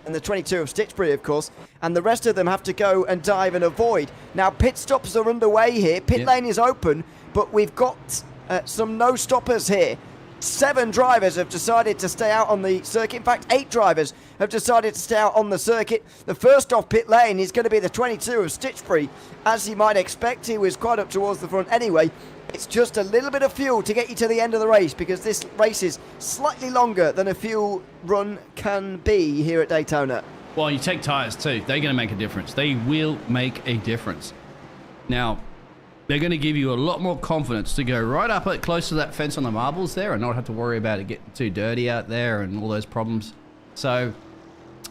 and the 22 of Stitchbury, of course, and the rest of them have to go and dive and avoid. Now, pit stops are underway here. Pit lane is open, but we've got some no-stoppers here. 7 drivers have decided to stay out on the circuit. In fact, 8 drivers have decided to stay out on the circuit. The first off pit lane is going to be the 22 of Stitchbury. As you might expect, he was quite up towards the front anyway. It's just a little bit of fuel to get you to the end of the race, because this race is slightly longer than a fuel run can be here at Daytona. Well, you take tyres too. They're going to make a difference. They will make a difference. Now, they're going to give you a lot more confidence to go right up close to that fence on the marbles there and not have to worry about it getting too dirty out there and all those problems. So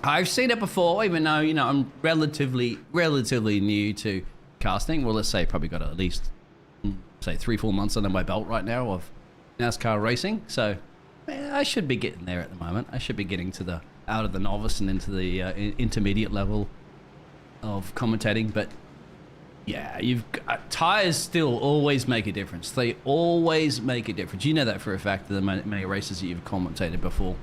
I've seen it before, even though, I'm relatively new to casting. Well, let's say probably got at least, say, 3-4 months under my belt right now of NASCAR racing. So I should be getting there at the moment. I should be getting to out of the novice and into the intermediate level of commentating. But yeah, tires still always make a difference. They always make a difference. You know that for a fact, the many races that you've commentated before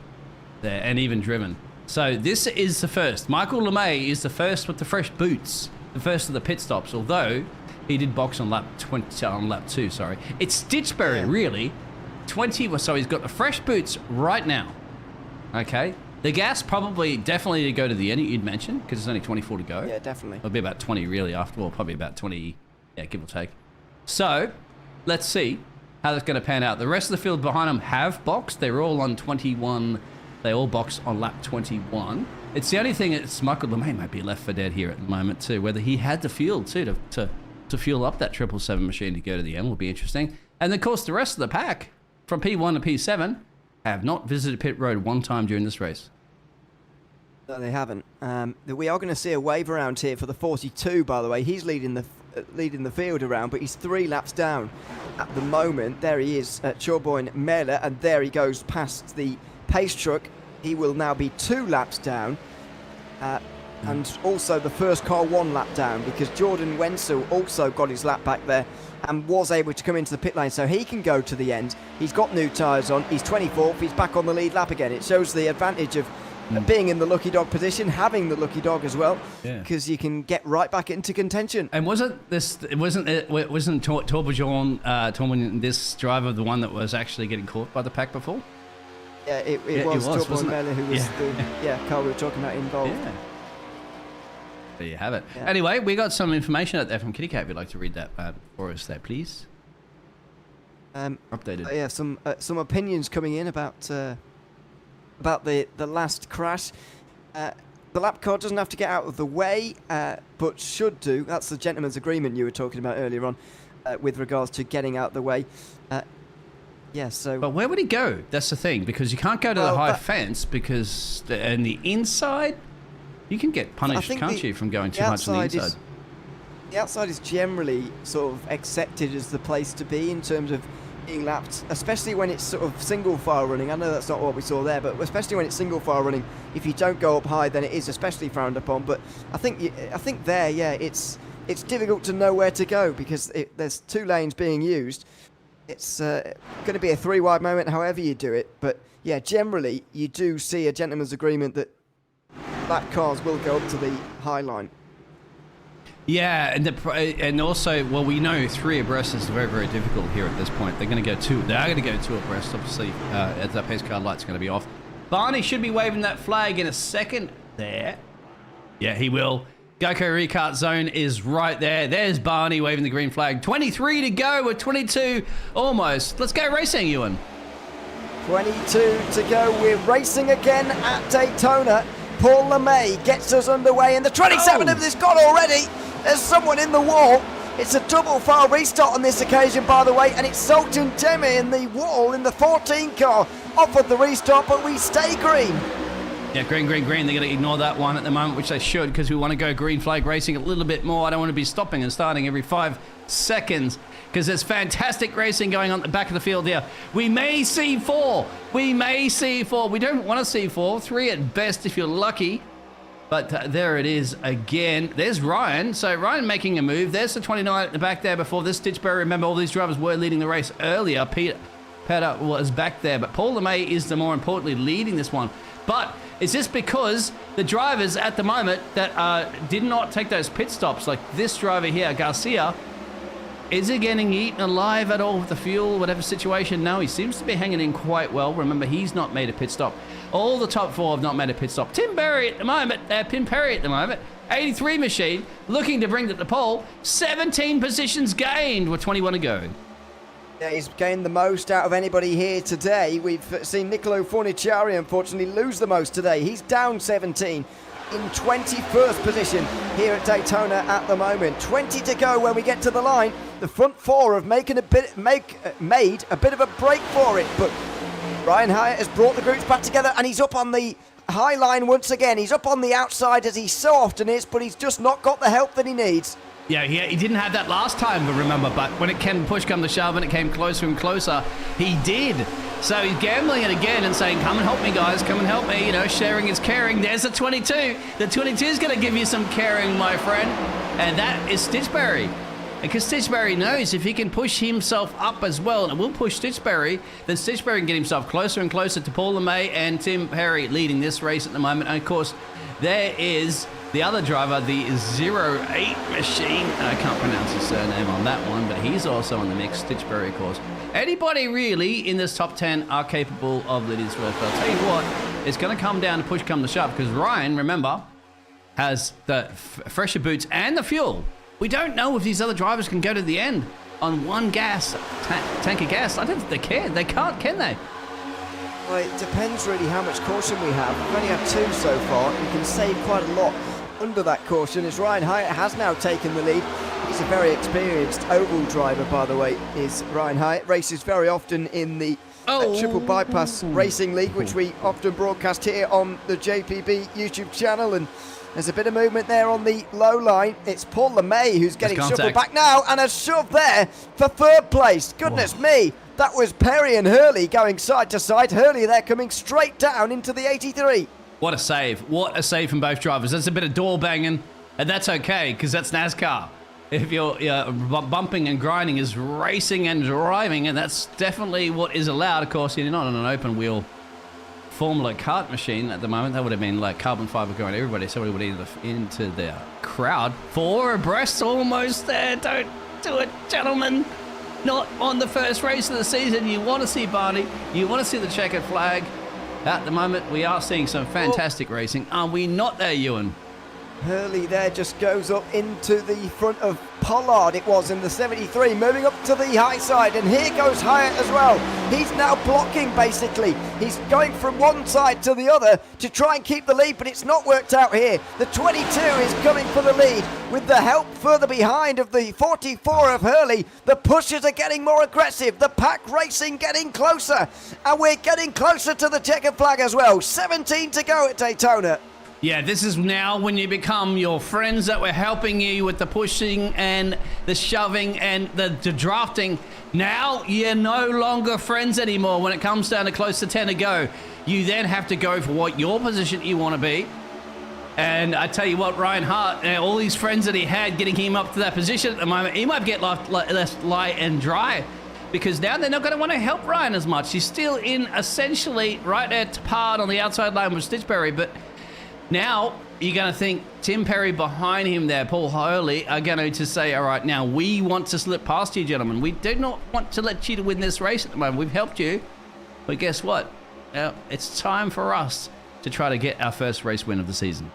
there and even driven. So this is the first. Michael LeMay is the first with the fresh boots, the first of the pit stops, although he did box on lap 2, sorry. It's Stitchbury, really. 20, so he's got the fresh boots right now. Okay. The gas definitely to go to the end, you'd mentioned, because there's only 24 to go. Yeah, definitely. It'll be about 20 really after, well, probably about 20, yeah, give or take. So, let's see how that's going to pan out. The rest of the field behind them have boxed. They're all on 21. They all boxed on lap 21. It's the only thing, it's Michael LeMay might be left for dead here at the moment too, whether he had the field too to fuel up that 777 machine to go to the end will be interesting. And of course, the rest of the pack from P1 to P7 have not visited pit road one time during this race. No, they haven't. We are going to see a wave around here for the 42, by the way. He's leading the field around, but he's 3 laps down at the moment. There he is at Chorboin Mele, and there he goes past the pace truck. He will now be 2 laps down, and also the first car 1 lap down, because Jordan Wenzel also got his lap back there and was able to come into the pit lane, so he can go to the end. He's got new tyres on. He's 24th. He's back on the lead lap again. It shows the advantage of being in the lucky dog position, having the lucky dog as well, because you can get right back into contention. And wasn't Torbjorn this driver the one that was actually getting caught by the pack before? Yeah, it was Torbjorn Mele who was the car we were talking about involved. Yeah. There you have it. Yeah. Anyway, we got some information out there from Kitty Cat. If you'd like to read that for us there, please. Updated. Yeah, some opinions coming in about the last crash. The lap car doesn't have to get out of the way, but should do. That's the gentleman's agreement you were talking about earlier on with regards to getting out of the way. So. But where would he go? That's the thing, because you can't go to the high fence, because in the inside, you can get punished, can't you, from going too much on the inside? The outside is generally sort of accepted as the place to be in terms of being lapped, especially when it's sort of single file running. I know that's not what we saw there, but especially when it's single file running, if you don't go up high, then it is especially frowned upon. But I think there, it's it's difficult to know where to go because there's 2 lanes being used. It's going to be a 3-wide moment however you do it. But yeah, generally you do see a gentleman's agreement that cars will go up to the high line. Yeah, and also, well, we know 3 abreast is very, very difficult here at this point. They're going to go 2. They are going to go 2 abreast, obviously, as that pace car light's going to be off. Barney should be waving that flag in a second there. Yeah, he will. Geico Recart Zone is right there. There's Barney waving the green flag. 23 to go with 22 almost. Let's go racing, Ewan. 22 to go. We're racing again at Daytona. Paul LeMay gets us underway, and the 27 of this got already. There's someone in the wall. It's a double file restart on this occasion, by the way, and it's Sultan Demi in the wall in the 14 car. Offered the restart, but we stay green. Yeah, green, green, green. They're going to ignore that one at the moment, which they should, because we want to go green flag racing a little bit more. I don't want to be stopping and starting every 5 seconds, because there's fantastic racing going on at the back of the field here. We may see 4. We may see 4. We don't want to see 4. 3 at best if you're lucky. But there it is again. There's Ryan. So Ryan making a move. There's the 29 at the back there before this. Stitchberry, remember, all these drivers were leading the race earlier. Peter was back there. But Paul LeMay is the more importantly leading this one. But it's just because the drivers at the moment that did not take those pit stops, like this driver here, Garcia, is he getting eaten alive at all with the fuel, whatever situation? No, he seems to be hanging in quite well. Remember, he's not made a pit stop. All the top 4 have not made a pit stop. Tim Perry at the moment, 83 machine, looking to bring to the pole. 17 positions gained with 21 to go. Yeah, he's gained the most out of anybody here today. We've seen Nicolo Forniciari, unfortunately, lose the most today. He's down 17 in 21st position here at Daytona at the moment. 20 to go when we get to the line. The front 4 have made a bit of a break for it, but Ryan Hyatt has brought the groups back together, and he's up on the high line once again. He's up on the outside as he so often is, but he's just not got the help that he needs. Yeah, he didn't have that last time, remember, but when it came push come to shove and it came closer and closer, he did. So he's gambling it again and saying, come and help me, guys, come and help me, sharing is caring. There's the 22. The 22 is going to give you some caring, my friend, and that is Stitchberry. Because Stitchberry knows if he can push himself up as well, and we'll push Stitchberry, then Stitchberry can get himself closer and closer to Paul LeMay and Tim Perry leading this race at the moment. And of course, there is the other driver, the 08 machine. I can't pronounce his surname on that one, but he's also on the mix. Stitchberry, of course. Anybody really in this top 10 are capable of leading this race. But I'll tell you what, it's going to come down to push come to shove, because Ryan, remember, has the fresher boots and the fuel. We don't know if these other drivers can go to the end on one tank of gas. I don't think they can. They can't, can they? Well, it depends really how much caution we have. We've only had 2 so far. We can save quite a lot under that caution, as Ryan Hyatt has now taken the lead. He's a very experienced oval driver, by the way, is Ryan Hyatt. Races very often in the Triple Bypass Racing League, which we often broadcast here on the JPB YouTube channel. And there's a bit of movement there on the low line. It's Paul LeMay who's getting shuffled back now, and a shove there for 3rd place. Goodness me, that was Perry and Hurley going side to side. Hurley there coming straight down into the 83. What a save. What a save from both drivers. That's a bit of door banging, and that's okay, because that's NASCAR. If you're bumping and grinding is racing and driving, and that's definitely what is allowed. Of course, you're not on an open wheel Formula kart machine at the moment. That would have been like carbon fiber going to everybody, so we would into the crowd. 4 abreast almost there. Don't do it, gentlemen. Not on the first race of the season. You want to see Barney. You want to see the checkered flag. At the moment, we are seeing some fantastic racing. Are we not there, Ewan? Hurley there just goes up into the front of Pollard, it was in the 73, moving up to the high side, and here goes Hyatt as well. He's now blocking, basically. He's going from one side to the other to try and keep the lead, but it's not worked out here. The 22 is coming for the lead with the help further behind of the 44 of Hurley. The pushers are getting more aggressive, the pack racing getting closer, and we're getting closer to the checkered flag as well. 17 to go at Daytona. Yeah, this is now when you become your friends that were helping you with the pushing and the shoving and the drafting. Now you're no longer friends anymore when it comes down to close to 10 to go. You then have to go for what your position you want to be. And I tell you what, Ryan Hart, all these friends that he had getting him up to that position at the moment, he might get left light and dry because now they're not going to want to help Ryan as much. He's still in essentially right at par on the outside line with Stitchberry, but now you're going to think Tim Perry behind him there, Paul Hurley, are going to say, all right, now we want to slip past you, gentlemen. We do not want to let you to win this race at the moment. We've helped you, but guess what? It's time for us to try to get our first race win of the season.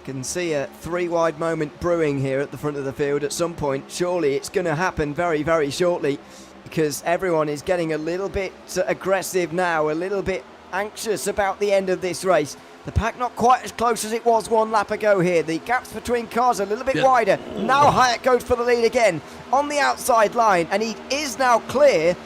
I can see a 3-wide moment brewing here at the front of the field at some point. Surely it's going to happen very, very shortly because everyone is getting a little bit aggressive now, a little bit anxious about the end of this race. The pack not quite as close as it was one lap ago here. The gaps between cars are a little bit wider. Now Hyatt goes for the lead again on the outside line, and he is now clear,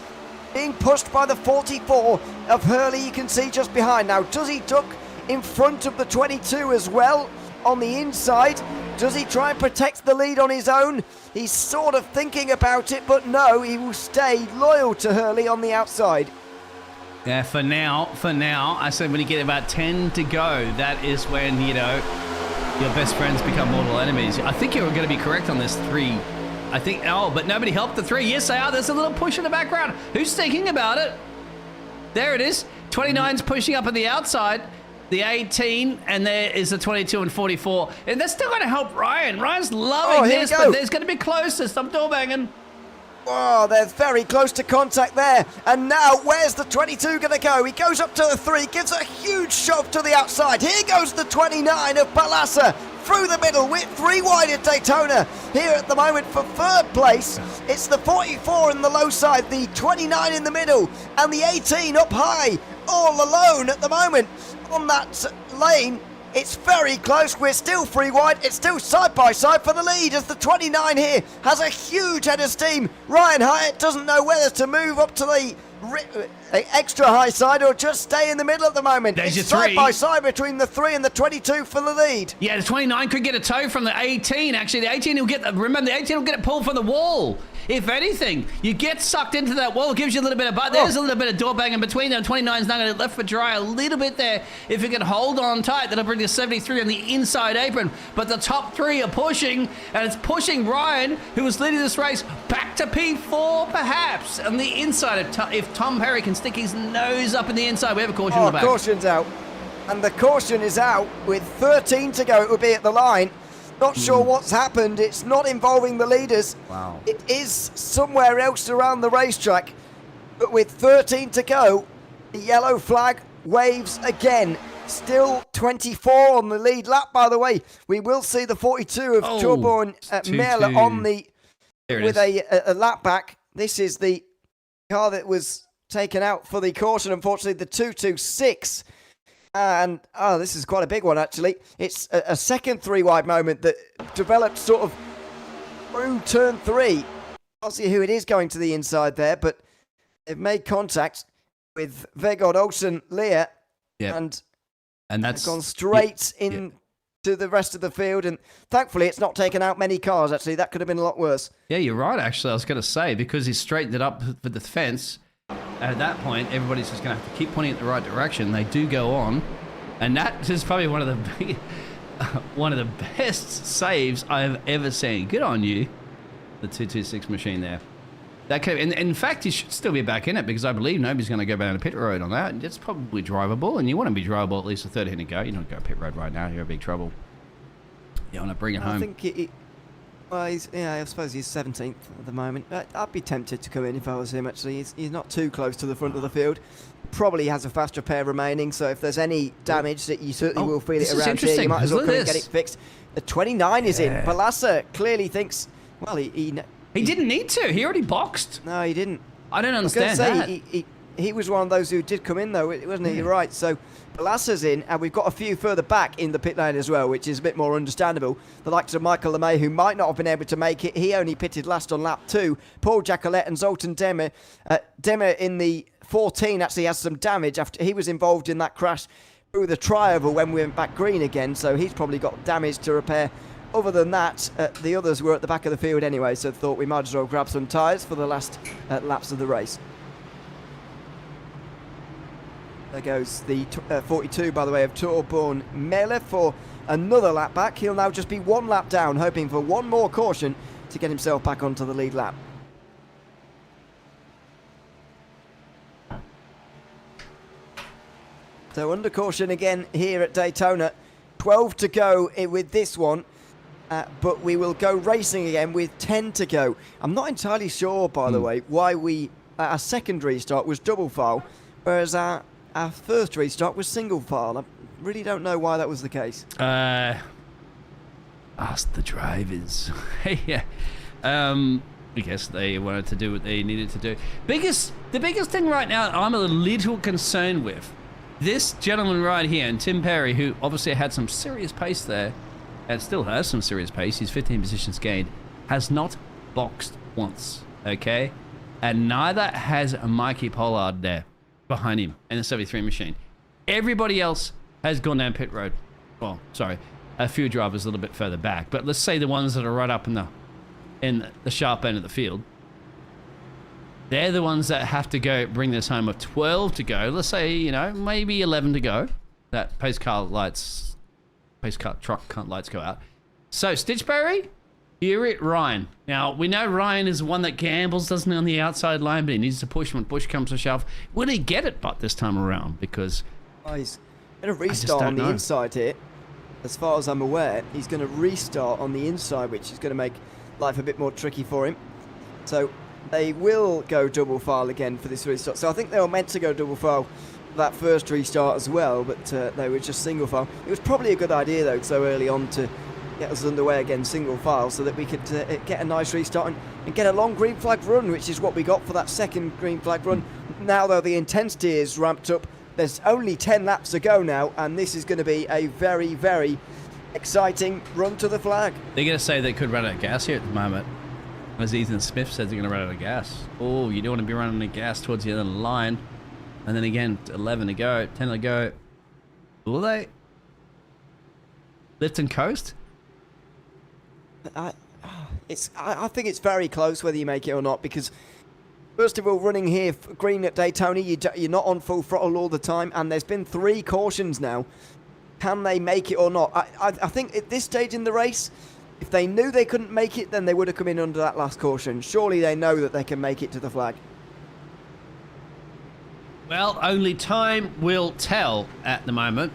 being pushed by the 44 of Hurley, you can see just behind. Now, does he duck in front of the 22 as well on the inside? Does he try and protect the lead on his own? He's sort of thinking about it, but no, he will stay loyal to Hurley on the outside. Yeah, for now, I said when you get about 10 to go, that is when, you know, your best friends become mortal enemies. I think you're going to be correct on this 3. I think, but nobody helped the 3. Yes, they are. There's a little push in the background. Who's thinking about it? There it is. 29's pushing up on the outside. The 18, and there is the 22 and 44. And that's still going to help Ryan. Ryan's loving this, but there's going to be closest. I'm door banging. Oh, they're very close to contact there. And now, where's the 22 going to go? He goes up to the 3, gives a huge shove to the outside. Here goes the 29 of Balassa through the middle with 3 wide at Daytona. Here at the moment for 3rd place, it's the 44 in the low side, the 29 in the middle, and the 18 up high, all alone at the moment on that lane. It's very close. We're still 3 wide. It's still side by side for the lead as the 29 here has a huge head of steam. Ryan Hyatt doesn't know whether to move up to the extra high side or just stay in the middle at the moment. There's it's your 3. side by side between the 3 and the 22 for the lead. Yeah, the 29 could get a tow from the 18. Actually, the 18 will get. Remember, the 18 will get it pulled from the wall. If anything, you get sucked into that wall, it gives you a little bit of butt. There's a little bit of door banging between them. 29's now going to left for dry a little bit there. If you can hold on tight, that'll bring the 73 on the inside apron. But the top 3 are pushing, and it's pushing Ryan, who was leading this race, back to P4 perhaps. On the inside, if Tom Perry can stick his nose up in the inside, we have a caution in the back. Caution's out. And the caution is out with 13 to go. It will be at the line. Not sure what's happened. It's not involving the leaders. Wow. It is somewhere else around the racetrack. But with 13 to go, the yellow flag waves again. Still 24 on the lead lap, by the way. We will see the 42 of Torborn Merle on the with a lap back. This is the car that was taken out for the caution, unfortunately, the 226. And, this is quite a big one, actually. It's a second 3-wide moment that developed sort of through turn 3. I'll see who it is going to the inside there, but they've made contact with Vegard Olsen Lear. And that's gone straight in to the rest of the field. And thankfully, it's not taken out many cars, actually. That could have been a lot worse. Yeah, you're right, actually. I was going to say, because he straightened it up with the fence, at that point, everybody's just going to have to keep pointing in the right direction. They do go on, and that is probably one of the best saves I've ever seen. Good on you, the 226 machine there. That could, and in fact, he should still be back in it because I believe nobody's going to go down the pit road on that. It's probably drivable, and you want to be drivable at least a 13 to go. You don't go pit road right now; you're in big trouble. You want to bring it home. I think well, I suppose he's 17th at the moment. I'd be tempted to come in if I was him, actually. He's not too close to the front of the field. Probably has a fast repair remaining, so if there's any damage that you certainly will feel it around here, you might as well come and get it fixed. The 29 is in. Balassa clearly thinks, well, he didn't need to. He already boxed. No, he didn't. I don't understand that. He was one of those who did come in, though, wasn't he? You're right. So Balassa's in, and we've got a few further back in the pit lane as well, which is a bit more understandable. The likes of Michael LeMay, who might not have been able to make it. He only pitted last on lap 2. Paul Jacquelet and Zoltan Demmer. Demmer in the 14 actually has some damage after he was involved in that crash through the tri-oval when we went back green again, so he's probably got damage to repair. Other than that, the others were at the back of the field anyway, so thought we might as well grab some tyres for the last laps of the race. There goes the 42, by the way, of Tourborn Mele for another lap back. He'll now just be 1 lap down, hoping for one more caution to get himself back onto the lead lap. So under caution again here at Daytona. 12 to go with this one. But we will go racing again with 10 to go. I'm not entirely sure, by the way, why our second restart was double file, whereas our first restart was single file. I really don't know why that was the case. Ask the drivers. Yeah. I guess they wanted to do what they needed to do. The biggest thing right now I'm a little concerned with, this gentleman right here, and Tim Perry, who obviously had some serious pace there, and still has some serious pace, he's 15 positions gained, has not boxed once, okay? And neither has Mikey Pollard there behind him in the 73 machine. Everybody else has gone down pit road. Well, sorry, a few drivers a little bit further back, but let's say the ones that are right up in the sharp end of the field, they're the ones that have to go bring this home with 12 to go. Let's say, you know, maybe 11 to go. That pace car truck lights go out. So Stitchberry, you're it, Ryan. Now, we know Ryan is one that gambles, doesn't he, on the outside line, but he needs to push when push comes to shove. Will he get it but this time around? Because he's going to restart on the inside here. As far as I'm aware, he's going to restart on the inside, which is going to make life a bit more tricky for him. So they will go double file again for this restart. So I think they were meant to go double file that first restart as well, but they were just single file. It was probably a good idea though, so early on, to get us underway again single file, so that we could get a nice restart and get a long green flag run, which is what we got for that second green flag run. Now though, the intensity is ramped up. There's only 10 laps to go now, and this is going to be a very, very exciting run to the flag. They're going to say they could run out of gas here at the moment. As Ethan Smith says, they're going to run out of gas. Oh, you don't want to be running out of gas towards the end of the line. And then again, 11 to go, 10 to go. Will they lift and coast? I think it's very close whether you make it or not, because first of all, running here green at Daytona, you're not on full throttle all the time, and there's been 3 cautions now. Can they make it or not? I think at this stage in the race, if they knew they couldn't make it, then they would have come in under that last caution. Surely they know that they can make it to the flag. Well, only time will tell at the moment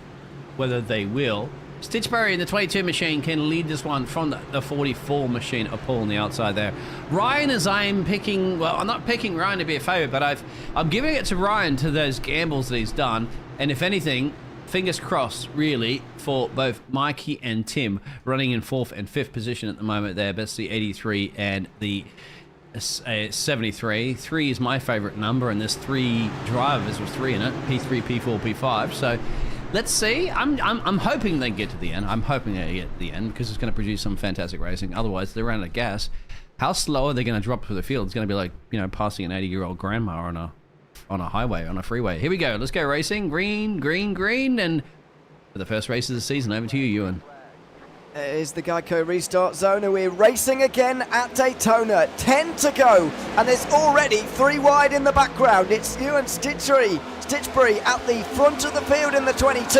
whether they will. Stitchberry in the 22 machine can lead this one from the 44 machine of Paul on the outside there. Ryan, as I'm picking, well, I'm not picking Ryan to be a favourite, but I'm giving it to Ryan to those gambles that he's done. And if anything, fingers crossed, really, for both Mikey and Tim running in 4th and 5th position at the moment there. That's the 83 and the 73. 3 is my favourite number, and there's 3 drivers with 3 in it, P3, P4, P5. So let's see. I'm hoping they get to the end. I'm hoping they get to the end, because it's going to produce some fantastic racing. Otherwise, they're out of gas. How slow are they going to drop through the field? It's going to be like, you know, passing an 80-year-old grandma on a highway, on a freeway. Here we go. Let's go racing. Green, green, green. And for the first race of the season, over to you, Ewan. Is the Geico restart zone, and we're racing again at Daytona. 10 to go, and there's already 3 wide in the background. It's Ewan Stitchberry at the front of the field in the 22.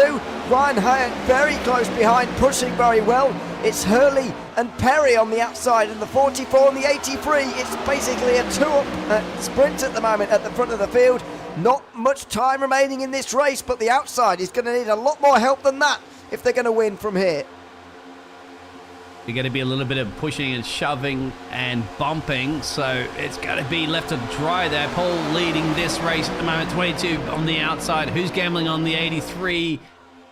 Ryan Hyatt very close behind, pushing very well. It's Hurley and Perry on the outside, and the 44 and the 83. It's basically a 2-up sprint at the moment at the front of the field. Not much time remaining in this race, but the outside is going to need a lot more help than that if they're going to win from here. You're going to be a little bit of pushing and shoving and bumping, so it's going to be left to dry there. Paul leading this race at the moment, 22 on the outside. Who's gambling on the 83?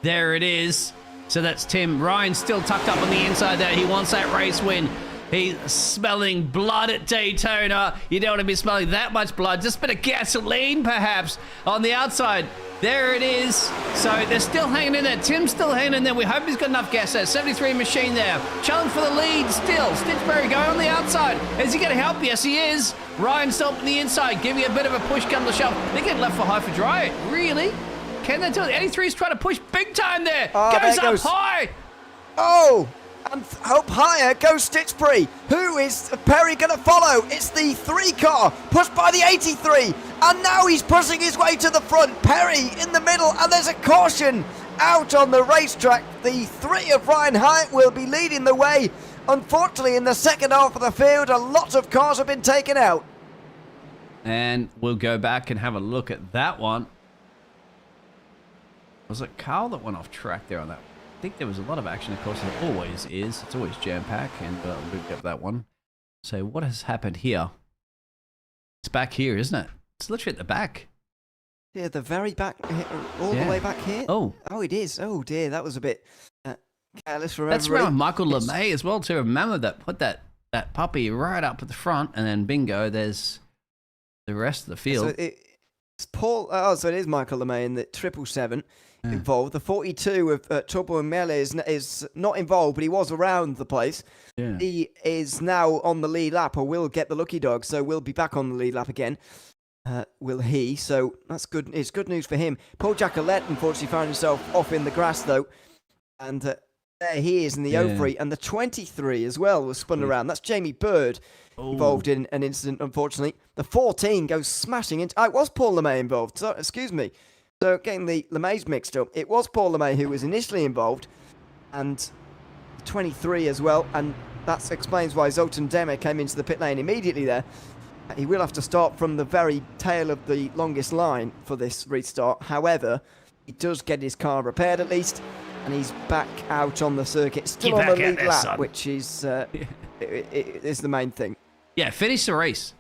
There it is. So that's Tim. Ryan still tucked up on the inside there. He wants that race win. He's smelling blood at Daytona. You don't want to be smelling that much blood. Just a bit of gasoline, perhaps, on the outside. There it is. So they're still hanging in there. Tim's still hanging in there. We hope he's got enough gas there. 73 machine there. Challenge for the lead still. Stitchberry going on the outside. Is he going to help? Yes, he is. Ryan still on the inside, giving a bit of a push, come to shove. They get left for high for dry. Really? Can they do it? 83's trying to push big time there. Goes up high. Oh! And up higher goes Stitchbury. Who is Perry going to follow? It's the 3 car, pushed by the 83. And now he's pushing his way to the front. Perry in the middle, and there's a caution out on the racetrack. The 3 of Ryan Hyatt will be leading the way. Unfortunately, in the second half of the field, a lot of cars have been taken out. And we'll go back and have a look at that one. Was it Carl that went off track there on that? I think there was a lot of action, of course, there always is. It's always jam-packed, and we'll get that one. So what has happened here? It's back here, isn't it? It's literally at the back. Yeah, the very back, all the way back here. Oh, it is. Oh dear, that was a bit careless for that's everybody. around Michael LeMay as well, too. Remember that, put that puppy right up at the front, and then bingo, there's the rest of the field. So it's Paul, so it is Michael LeMay in the 777. Involved. The 42 of Turbo Mele is not involved, but he was around the place. Yeah. He is now on the lead lap, or will get the lucky dog, so we'll be back on the lead lap again. Will he? So that's good. It's good news for him. Paul Jacquelet unfortunately found himself off in the grass though, and there he is in the 03, and the 23 as well was spun around. That's Jamie Bird involved in an incident. Unfortunately, the 14 goes smashing into. It was Paul LeMay involved. So excuse me. So getting the LeMays mixed up, it was Paul LeMay who was initially involved, and 23 as well, and that explains why Zoltan Demme came into the pit lane immediately there. He will have to start from the very tail of the longest line for this restart. However, he does get his car repaired at least, and he's back out on the circuit, still on the lead lap, which is is the main thing. Yeah, finish the race.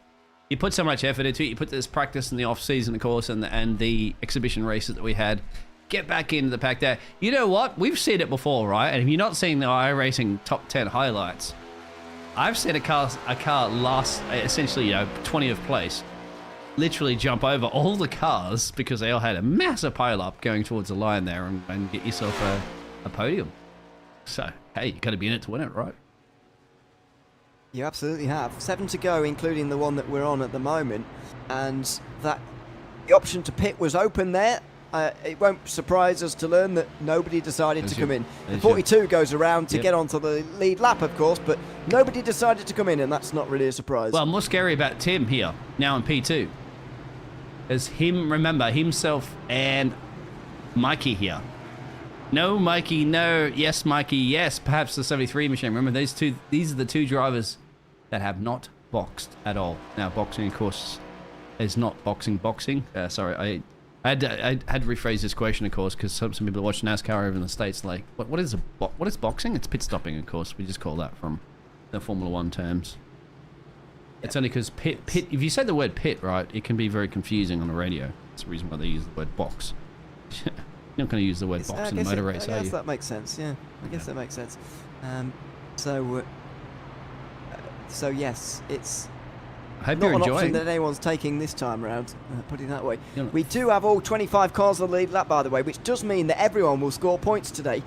You put so much effort into it. You put this practice in the off-season, of course, and the exhibition races that we had. Get back into the pack there. You know what? We've seen it before, right? And if you're not seeing the iRacing top 10 highlights, I've seen a car last, essentially, 20th place, literally jump over all the cars because they all had a massive pile-up going towards the line there and get yourself a podium. So, hey, you got to be in it to win it, right? You absolutely have. 7 to go, including the one that we're on at the moment. And that the option to pit was open there. It won't surprise us to learn that nobody decided to come in. The 42 goes around to get onto the lead lap, of course, but nobody decided to come in, and that's not really a surprise. Well, more scary about Tim here, now in P2. Is himself and Mikey here. No, Mikey, no. Yes, Mikey, yes. Perhaps the 73 machine. Remember, these are the 2 drivers that have not boxed at all. Now, boxing, of course, is not boxing. Sorry, I had to rephrase this question, of course, because some people watch NASCAR over in the States like, what is boxing? It's pit stopping, of course. We just call that from the Formula 1 terms. Yeah. It's only because pit, if you say the word pit, right, it can be very confusing on the radio. That's the reason why they use the word box. You're not going to use the word box in a motor race, are you? I guess that makes sense, yeah. I guess that makes sense. So yes, it's I hope not you're an enjoying option that anyone's taking this time around, put it that way. Yeah. We do have all 25 cars on the lead lap, by the way, which does mean that everyone will score points today.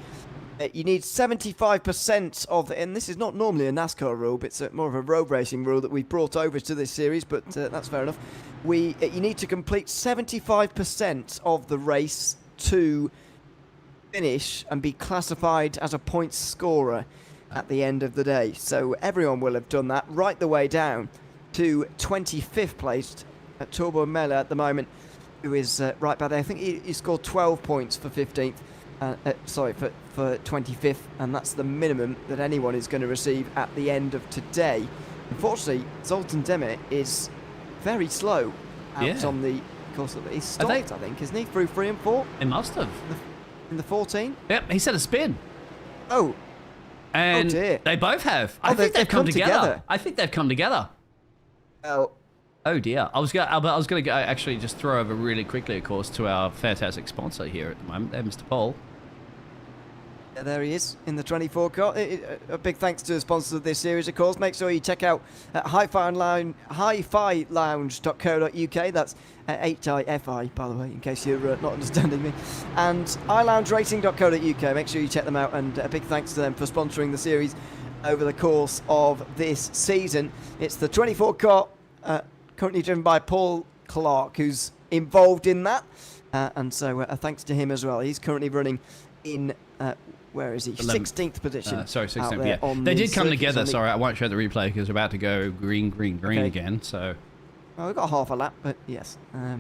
You need 75% of the, and this is not normally a NASCAR rule, but it's more of a road racing rule that we've brought over to this series, but that's fair enough. You need to complete 75% of the race to finish and be classified as a points scorer at the end of the day. So everyone will have done that right the way down to 25th placed at Turbo Mele at the moment, who is right by there. I think he scored 12 points for 15th. For 25th, and that's the minimum that anyone is going to receive at the end of today. Unfortunately, Zoltan Demme is very slow out on the course. He's stopped, I think, isn't he? Through 3 and 4? It must have. In the 14? Yep, he said a spin. Oh. And dear. They both have. I think they've come together. I think they've come together. Oh dear. I was going to actually just throw over really quickly, of course, to our fantastic sponsor here at the moment, Mr. Paul. Yeah, there he is in the 24 car. A big thanks to the sponsors of this series, of course. Make sure you check out hi-fi-lounge.co.uk. That's H-I-F-I, by the way, in case you're not understanding me. And iloungeracing.co.uk. Make sure you check them out. And a big thanks to them for sponsoring the series over the course of this season. It's the 24 car, currently driven by Paul Clark, who's involved in that. And so thanks to him as well. He's currently running in where is he? 16th position. Sorry, 16th. Yeah, they did come together. Sorry, I won't show the replay because they're about to go green again. So. Well, we've got half a lap, but yes.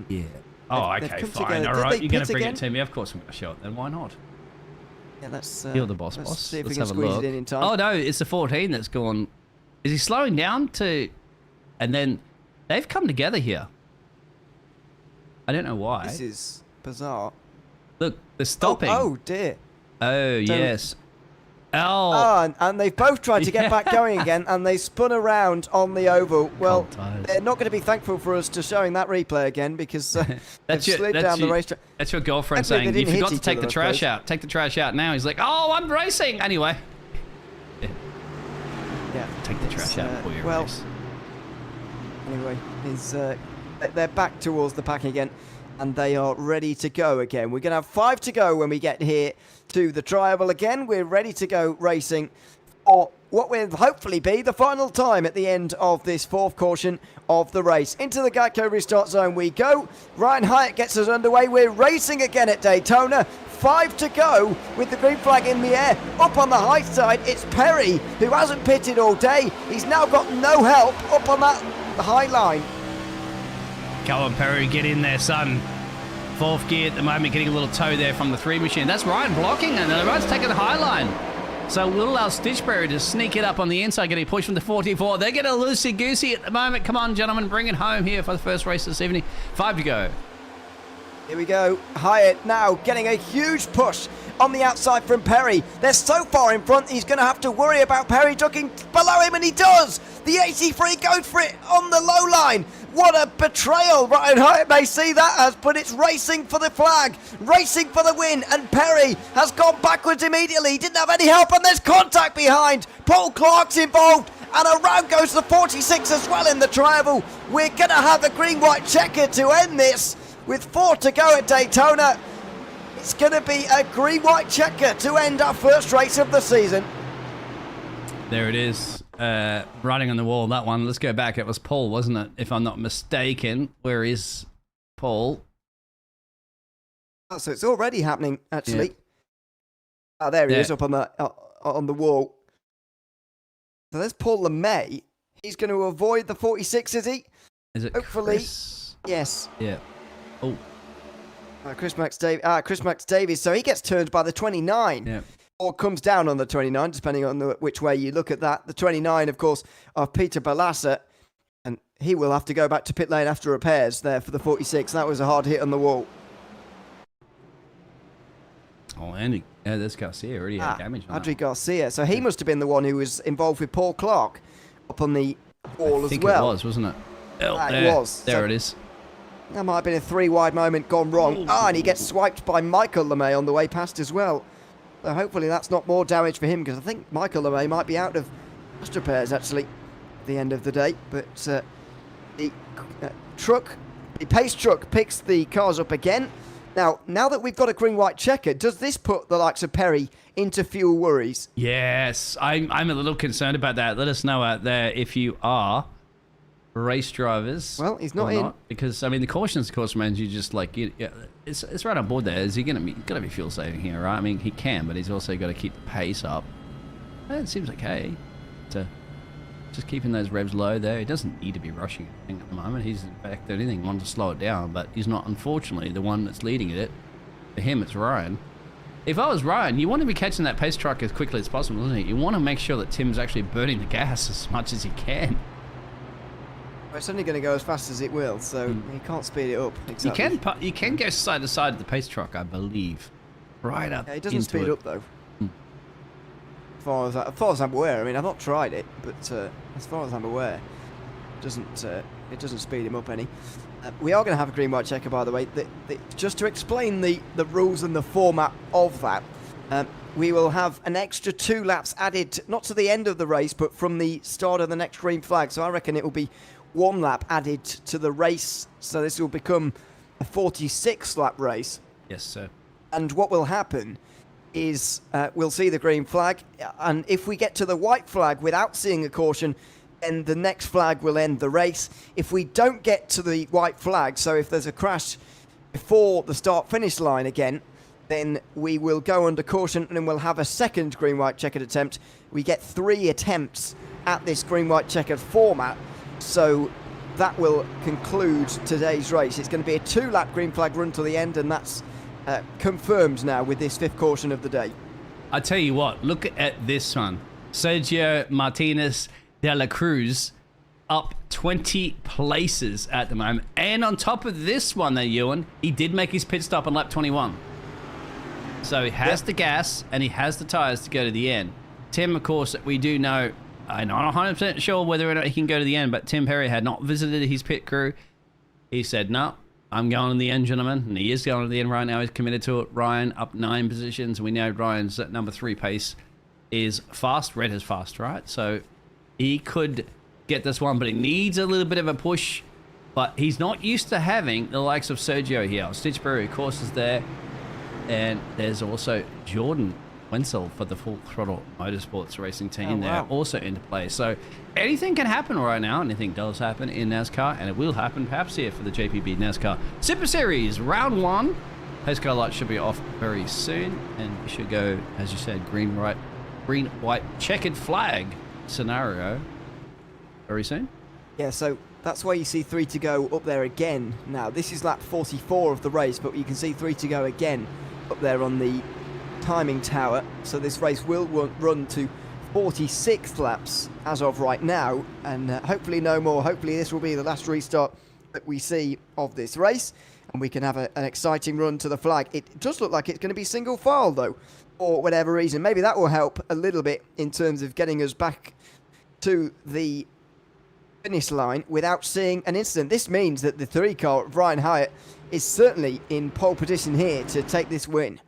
Yeah. Oh, okay, fine. All right, you're going to bring it to me. Of course I'm going to show it. Then why not? Yeah, let's. You're the boss. See if we Let's can have a squeeze look. it in time. Oh no, it's the 14 that's gone. Is he slowing down to? And then they've come together here. I don't know why. This is bizarre. Look, they're stopping. Oh dear. Oh, yes. Oh. Oh, and they've both tried to get back going again, and they spun around on the oval. Well, they're not going to be thankful for us to showing that replay again because they've slid down the racetrack. That's your girlfriend saying, you forgot to take the trash out. Take the trash out now. He's like, oh, I'm racing. Anyway. Yeah. Take the trash out before you race. Anyway, they're back towards the pack again, and they are ready to go again. We're going to have 5 to go when we get here to the tri-oval again. We're ready to go racing for what will hopefully be the final time at the end of this 4th caution of the race. Into the Geico restart zone we go. Ryan Hyatt gets us underway. We're racing again at Daytona. 5 to go with the green flag in the air. Up on the high side, it's Perry, who hasn't pitted all day. He's now got no help up on that high line. Come on, Perry, get in there, son. 4th gear at the moment, getting a little tow there from the 3 machine. That's Ryan blocking, and Ryan's taking the high line. So we'll allow Stitchberry to sneak it up on the inside, getting pushed from the 44. They're getting a loosey-goosey at the moment. Come on, gentlemen, bring it home here for the first race this evening. 5 to go. Here we go. Hyatt now getting a huge push on the outside from Perry. They're so far in front, he's going to have to worry about Perry ducking below him, and he does. The 83 goes for it on the low line. What a betrayal. Ryan Hyatt may see that as, but it's racing for the flag, racing for the win, and Perry has gone backwards immediately. He didn't have any help, and there's contact behind. Paul Clark's involved, and around goes the 46 as well in the tri-oval. We're going to have the green-white checker to end this. With 4 to go at Daytona, it's going to be a green-white checker to end our first race of the season. There it is. Writing on the wall, that one. Let's go back. It was Paul, wasn't it? If I'm not mistaken. Where is Paul? Oh, so it's already happening, actually. Yeah. Oh, there he is up on the wall. So there's Paul LeMay. He's going to avoid the 46, is he? Is it hopefully? Chris? Yes. Yeah. Oh. Chris Max Davies. So he gets turned by the 29. Yeah. Or comes down on the 29, depending on which way you look at that. The 29, of course, of Peter Balassa. And he will have to go back to pit lane after repairs there for the 46. That was a hard hit on the wall. Oh, and there's Garcia already had damage on Adri Garcia. So he must have been the one who was involved with Paul Clark up on the wall as well. I think it was, wasn't it? Oh, it was. There it is. That might have been a 3-wide moment gone wrong. And he gets swiped by Michael LeMay on the way past as well. So hopefully that's not more damage for him, because I think Michael LeMay might be out of fast repairs, actually, at the end of the day. But the pace truck picks the cars up again. Now that we've got a green-white checker, does this put the likes of Perry into fuel worries? Yes, I'm a little concerned about that. Let us know out there if you are race drivers. Well, he's not in. Because, I mean, the cautions, of course, means you just, like, it's right on board there. Is he going to be fuel saving here, right? I mean, he can, but he's also got to keep the pace up. It seems okay to just keeping those revs low there. He doesn't need to be rushing anything at the moment. He's, in fact, if anything, wanted to slow it down, but he's not, unfortunately, the one that's leading it. For him, it's Ryan. If I was Ryan, you want to be catching that pace truck as quickly as possible, doesn't you? You want to make sure that Tim's actually burning the gas as much as he can. It's only going to go as fast as it will, so you can't speed it up. Exactly. You can go side to side of the pace truck, I believe. Right up. Yeah, it doesn't speed up though. As far as I'm aware, I mean, I've not tried it, but as far as I'm aware, it doesn't speed him up any. We are going to have a green-white checker, by the way. Just to explain the rules and the format of that, we will have an extra 2 laps added, not to the end of the race, but from the start of the next green flag. So I reckon it will be 1 lap added to the race. So this will become a 46-lap race. Yes, sir. And what will happen is we'll see the green flag, and if we get to the white flag without seeing a caution, then the next flag will end the race. If we don't get to the white flag, so if there's a crash before the start-finish line again, then we will go under caution and we'll have a second green-white checkered attempt. We get 3 attempts at this green-white checkered format, so that will conclude today's race. It's going to be a 2-lap green flag run to the end, and that's confirmed now with this 5th caution of the day. I tell you what, look at this one. Sergio Martinez de la Cruz up 20 places at the moment. And on top of this one there, Ewan, he did make his pit stop on lap 21. So he has the gas and he has the tyres to go to the end. Tim, of course, we do know, I'm not 100% sure whether or not he can go to the end, but Tim Perry had not visited his pit crew. He said, no, I'm going to the end, gentlemen. And he is going to the end right now. He's committed to it. Ryan up 9 positions. We know Ryan's at number 3 pace is fast. Red is fast, right? So he could get this one, but he needs a little bit of a push. But he's not used to having the likes of Sergio here. Stitchbury, of course, is there. And there's also Jordan Wenzel for the Full Throttle Motorsports racing team there also into play. So anything can happen right now. Anything does happen in NASCAR, and it will happen perhaps here for the JPB NASCAR Super Series round 1. Pace car light should be off very soon, and we should go, as you said, green, white, checkered flag scenario very soon. Yeah, so that's why you see 3 to go up there again. Now, this is lap 44 of the race, but you can see 3 to go again up there on the timing tower. So this race will run to 46 laps as of right now, and hopefully no more. Hopefully this will be the last restart that we see of this race, and we can have an exciting run to the flag. It does look like it's going to be single file, though, for whatever reason. Maybe that will help a little bit in terms of getting us back to the finish line without seeing an incident. This means that the 3 car of Ryan Hyatt is certainly in pole position here to take this win.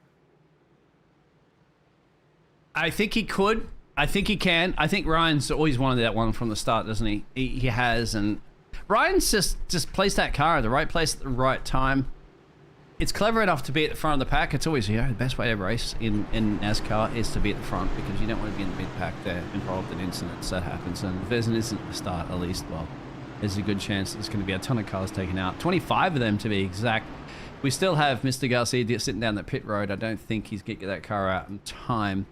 I think he could. I think he can. I think Ryan's always wanted that one from the start, doesn't he? He has, and Ryan's just placed that car at the right place at the right time. It's clever enough to be at the front of the pack. It's always, the best way to race in NASCAR is to be at the front, because you don't want to be in the mid pack there involved in incidents that happens. And if there's an incident at the start, at least, well, there's a good chance there's going to be a ton of cars taken out. 25 of them to be exact. We still have Mr. Garcia sitting down the pit road. I don't think he's going to get that car out in time.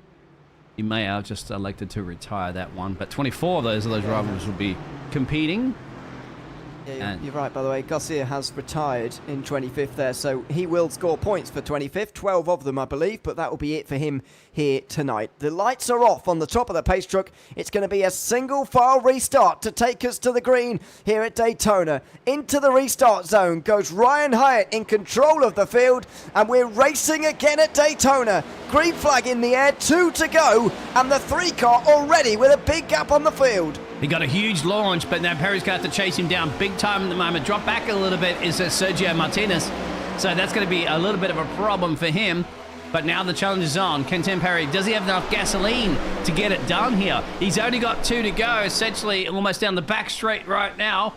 He may have just elected to retire that one, but 24 of those drivers will be competing. Yeah, you're right, by the way. Garcia has retired in 25th there, so he will score points for 25th, 12 of them, I believe, but that will be it for him here tonight. The lights are off on the top of the pace truck. It's going to be a single file restart to take us to the green here at Daytona. Into the restart zone goes Ryan Hyatt in control of the field, and we're racing again at Daytona. Green flag in the air, 2 to go, and the 3 car already with a big gap on the field. He got a huge launch, but now Perry's going to have to chase him down big time at the moment. Drop back a little bit is Sergio Martinez. So that's going to be a little bit of a problem for him. But now the challenge is on. Can Tim Perry, does he have enough gasoline to get it done here? He's only got 2 to go, essentially almost down the back straight right now.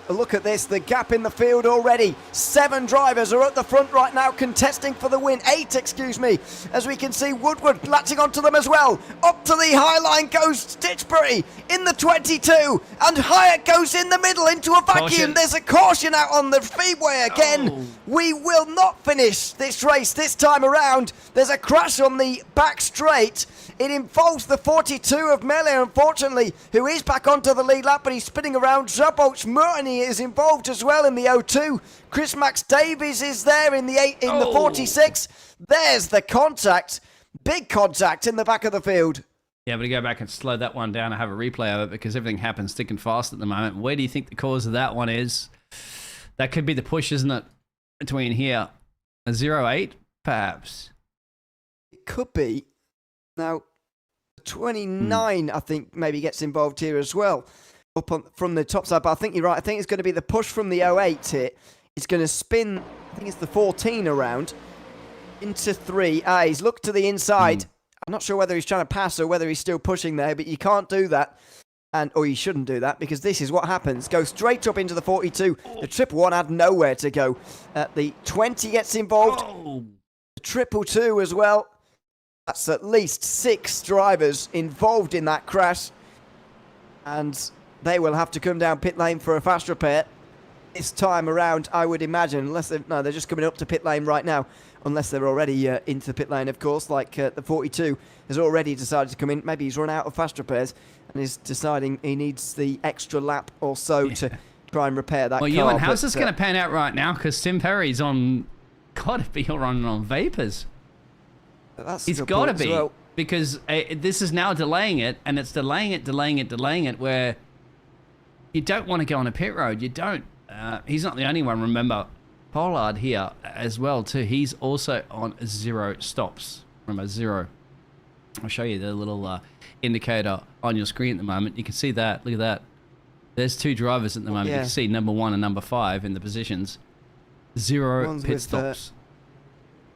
Look at this, the gap in the field already. 7 drivers are at the front right now contesting for the win. 8, excuse me. As we can see, Woodward latching onto them as well. Up to the high line goes Stitchbury in the 22. And Hyatt goes in the middle into a vacuum. Caution. There's a caution out on the Speedway again. Oh. We will not finish this race this time around. There's a crash on the back straight. It involves the 42 of Melee, unfortunately, who is back onto the lead lap, but he's spinning around. Zaboch Murtney is involved as well in the 02. Chris Max Davies is there in the the 46. There's the contact. Big contact in the back of the field. Yeah, but to go back and slow that one down and have a replay of it, because everything happens thick and fast at the moment. Where do you think the cause of that one is? That could be the push, isn't it? Between here. A 0.8, perhaps. It could be. Now, 29, I think, maybe gets involved here as well, up on, from the top side. But I think you're right. I think it's going to be the push from the 08 here. It's going to spin, I think it's the 14 around, into 3. He's looked to the inside. I'm not sure whether he's trying to pass or whether he's still pushing there, but you can't do that. Or you shouldn't do that, because this is what happens. Go straight up into the 42. The 111 had nowhere to go. The 20 gets involved. The 222 as well. That's at least 6 drivers involved in that crash. And they will have to come down pit lane for a fast repair. this time around, I would imagine, unless they're just coming up to pit lane right now, unless they're already into the pit lane, of course, like the 42 has already decided to come in. Maybe he's run out of fast repairs and is deciding he needs the extra lap or so to try and repair that car. Well, Ewan, how's this going to pan out right now? Because Tim Perry's got to be running on vapors. He's got to be, well, because this is now delaying it, and it's delaying it, where you don't want to go on a pit road. You don't. He's not the only one. Remember, Pollard here as well too. He's also on 0 stops. Remember, 0. I'll show you the little indicator on your screen at the moment. You can see that. Look at that. There's 2 drivers at the moment. You can see number 1 and number 5 in the positions. 0 one's pit stops.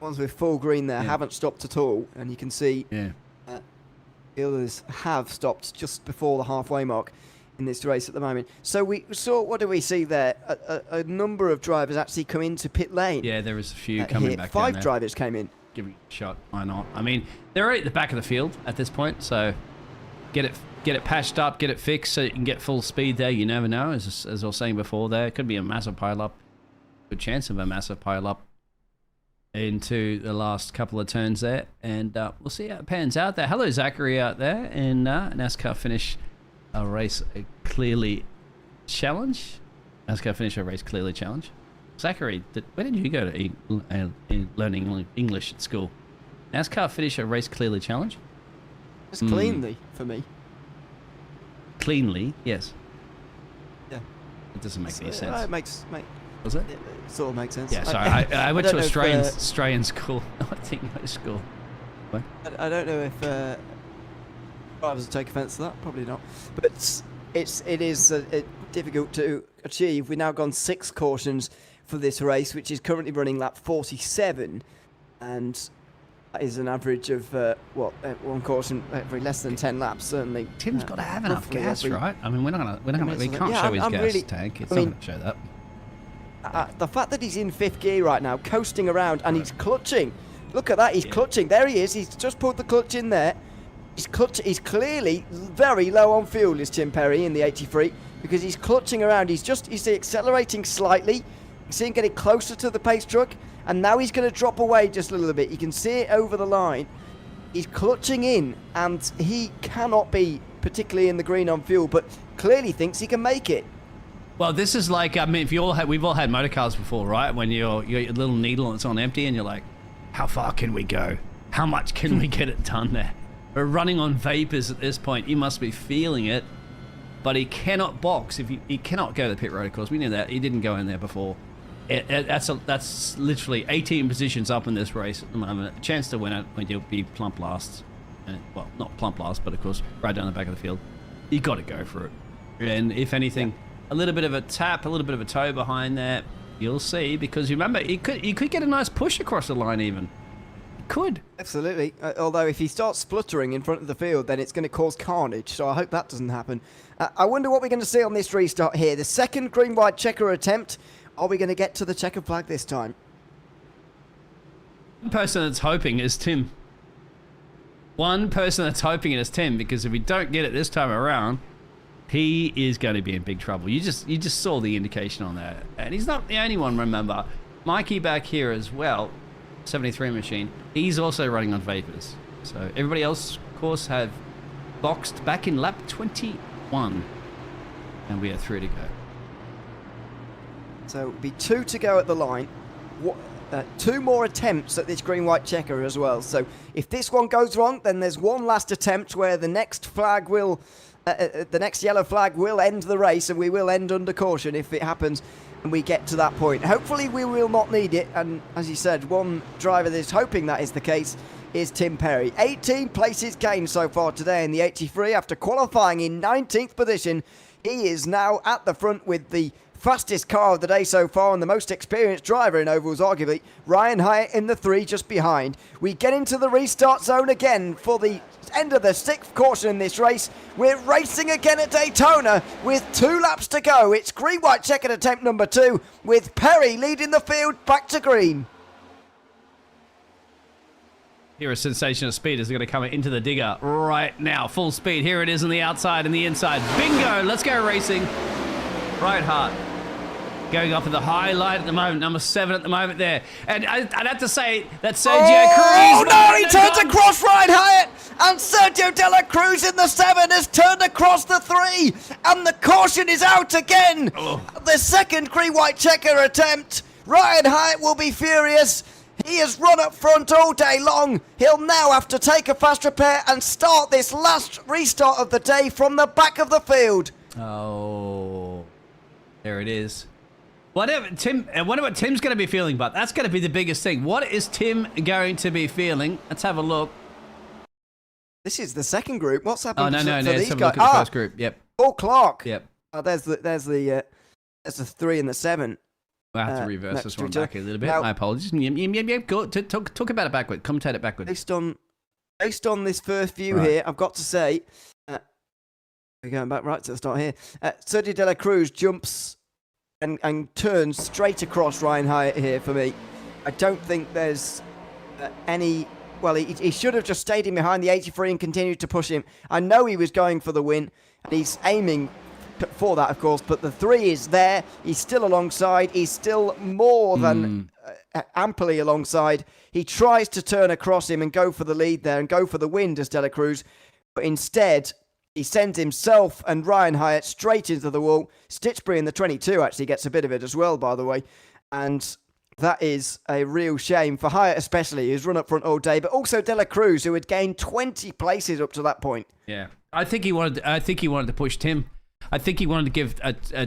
Ones with full green there haven't stopped at all, and you can see the others have stopped just before the halfway mark in this race at the moment. So we saw, what do we see there? A number of drivers actually come into pit lane. Yeah, there was a few coming back. 5 drivers came in. Give it a shot. Why not? I mean, they're already at the back of the field at this point, so get it patched up, get it fixed, so you can get full speed there. You never know, as I was saying before. There could be a massive pile up. Good chance of a massive pile up into the last couple of turns there, and we'll see how it pans out there. Hello, Zachary out there in NASCAR Finish a Race Clearly Challenge. NASCAR Finish a Race Clearly Challenge. Zachary, where did you go to learning English at school? NASCAR Finish a Race Clearly Challenge? Just cleanly for me. Cleanly, yes. Yeah. It doesn't make any sense. It makes Does it? It sort of makes sense. Yeah, sorry. I went to Australian school. I think English school. What? I don't know if drivers will take offence to that. Probably not. But it is difficult to achieve. We've now gone 6 cautions for this race, which is currently running lap 47, and that is an average of one caution every less than 10 laps. Certainly, Tim's got to have enough gas, right? I mean, we can't show his gas tank. It's not going to show that. The fact that he's in 5th gear right now, coasting around, and he's clutching. Look at that, he's clutching. There he is. He's just pulled the clutch in there. He's clearly very low on fuel, is Tim Perry in the 83, because he's clutching around. He's accelerating slightly. You can see him getting closer to the pace truck, and now he's going to drop away just a little bit. You can see it over the line. He's clutching in, and he cannot be particularly in the green on fuel, but clearly thinks he can make it. Well, this is like, I mean, we've all had motor cars before, right? When you got your little needle and it's on empty, and you're like, how far can we go? How much can we get it done there? We're running on vapors at this point. He must be feeling it, but he cannot box. He cannot go to the pit road, of course. We knew that. He didn't go in there before. That's literally 18 positions up in this race at the moment. A chance to win it when you'll be plump last. Well, not plump last, but of course, right down the back of the field. You got to go for it. And if anything, a little bit of a tap, a little bit of a toe behind there, you'll see, because you remember, he could get a nice push across the line even. He could. Absolutely. Although if he starts spluttering in front of the field, then it's going to cause carnage, so I hope that doesn't happen. I wonder what we're going to see on this restart here. The second green-white checker attempt. Are we going to get to the checker flag this time? One person that's hoping is Tim. One person that's hoping it is Tim, because if we don't get it this time around, he is going to be in big trouble. You just saw the indication on that. And he's not the only one, remember. Mikey back here as well, 73 machine, he's also running on vapors. So everybody else, of course, have boxed back in lap 21. And we are through to go. So it'll be 2 to go at the line. 2 more attempts at this green-white checker as well. So if this one goes wrong, then there's one last attempt where the next flag will... the next yellow flag will end the race, and we will end under caution if it happens and we get to that point. Hopefully we will not need it, and as you said, one driver that is hoping that is the case is Tim Perry. 18 places gained so far today in the 83 after qualifying in 19th position. He is now at the front with the fastest car of the day so far and the most experienced driver in ovals, arguably. Ryan Hyatt in the 3 just behind. We get into the restart zone again for the end of the 6th caution in this race. We're racing again at Daytona with 2 laps to go. It's green-white checkered attempt number 2 with Perry leading the field back to green. Here, a sensation of speed is going to come into the digger right now. Full speed. Here it is on the outside and the inside. Bingo! Let's go racing. Right, Hart. going up in the highlight at the moment, number 7 at the moment there. And I'd have to say that Sergio Cruz... Oh no, he turns across Ryan Hyatt, and Sergio De La Cruz in the 7 has turned across the 3, and the caution is out again. The second green white checker attempt. Ryan Hyatt will be furious. He has run up front all day long. He'll now have to take a fast repair and start this last restart of the day from the back of the field. Oh, there it is. I wonder what Tim's going to be feeling, but that's going to be the biggest thing. What is Tim going to be feeling? Let's have a look. This is the second group. What's happening no, for these let's have a guys? look at the first group. Yep. Paul Clark. Yep. There's the 3 and the 7. We'll have to reverse this one to back a little bit. now, My apologies. Go, talk about it backward. Commentate it backward. Based on this first view here, I've got to say, we're going back right to the start here. Sergio De La Cruz jumps and turns straight across Ryan Hyatt here for me. I don't think there's any... Well, he should have just stayed in behind the 83 and continued to push him. I know he was going for the win, and he's aiming for that, of course, but the 3 is there. He's still alongside. He's still more than amply alongside. He tries to turn across him and go for the lead there and go for the win, does De La Cruz, but instead he sends himself and Ryan Hyatt straight into the wall. Stitchbury in the 22 actually gets a bit of it as well, by the way, and that is a real shame for Hyatt especially, who's run up front all day, but also De La Cruz, who had gained 20 places up to that point. Yeah, I think he wanted to push Tim. I think he wanted to give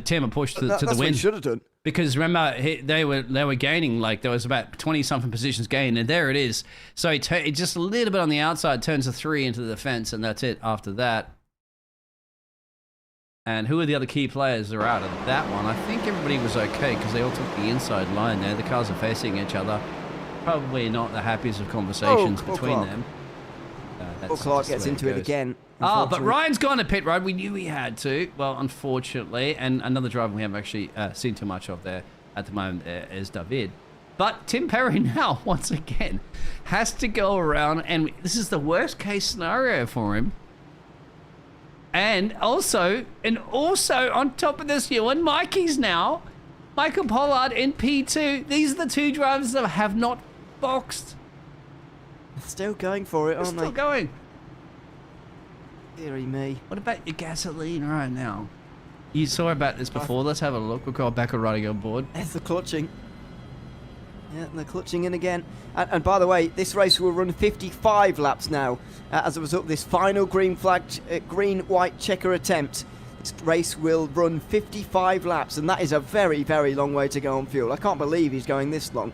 Tim a push to the win. That's what he should have done. Because remember, they were gaining, like there was about 20-something positions gained, and there it is. So he just a little bit on the outside, turns a 3 into the fence, and that's it after that. And who are the other key players that are out of that one? I think everybody was okay because they all took the inside line there. The cars are facing each other. Probably not the happiest of conversations between them. Paul Clark gets into it again. But Ryan's gone to pit road. We knew he had to. Well, unfortunately. And another driver we haven't actually seen too much of there at the moment is David. But Tim Perry now, once again, has to go around. And this is the worst case scenario for him. And also on top of this, Ewan, Mikey's now. Michael Pollard in P2. These are the 2 drivers that have not boxed. Still going for it, aren't they? Still going. Deary me. What about your gasoline right now? You saw about this before. Let's have a look. We'll go back and riding on board. There's the clutching. Yeah, they're clutching in again. And by the way, this race will run 55 laps now as a result of this final green-white checker attempt. This race will run 55 laps, and that is a very, very long way to go on fuel. I can't believe he's going this long.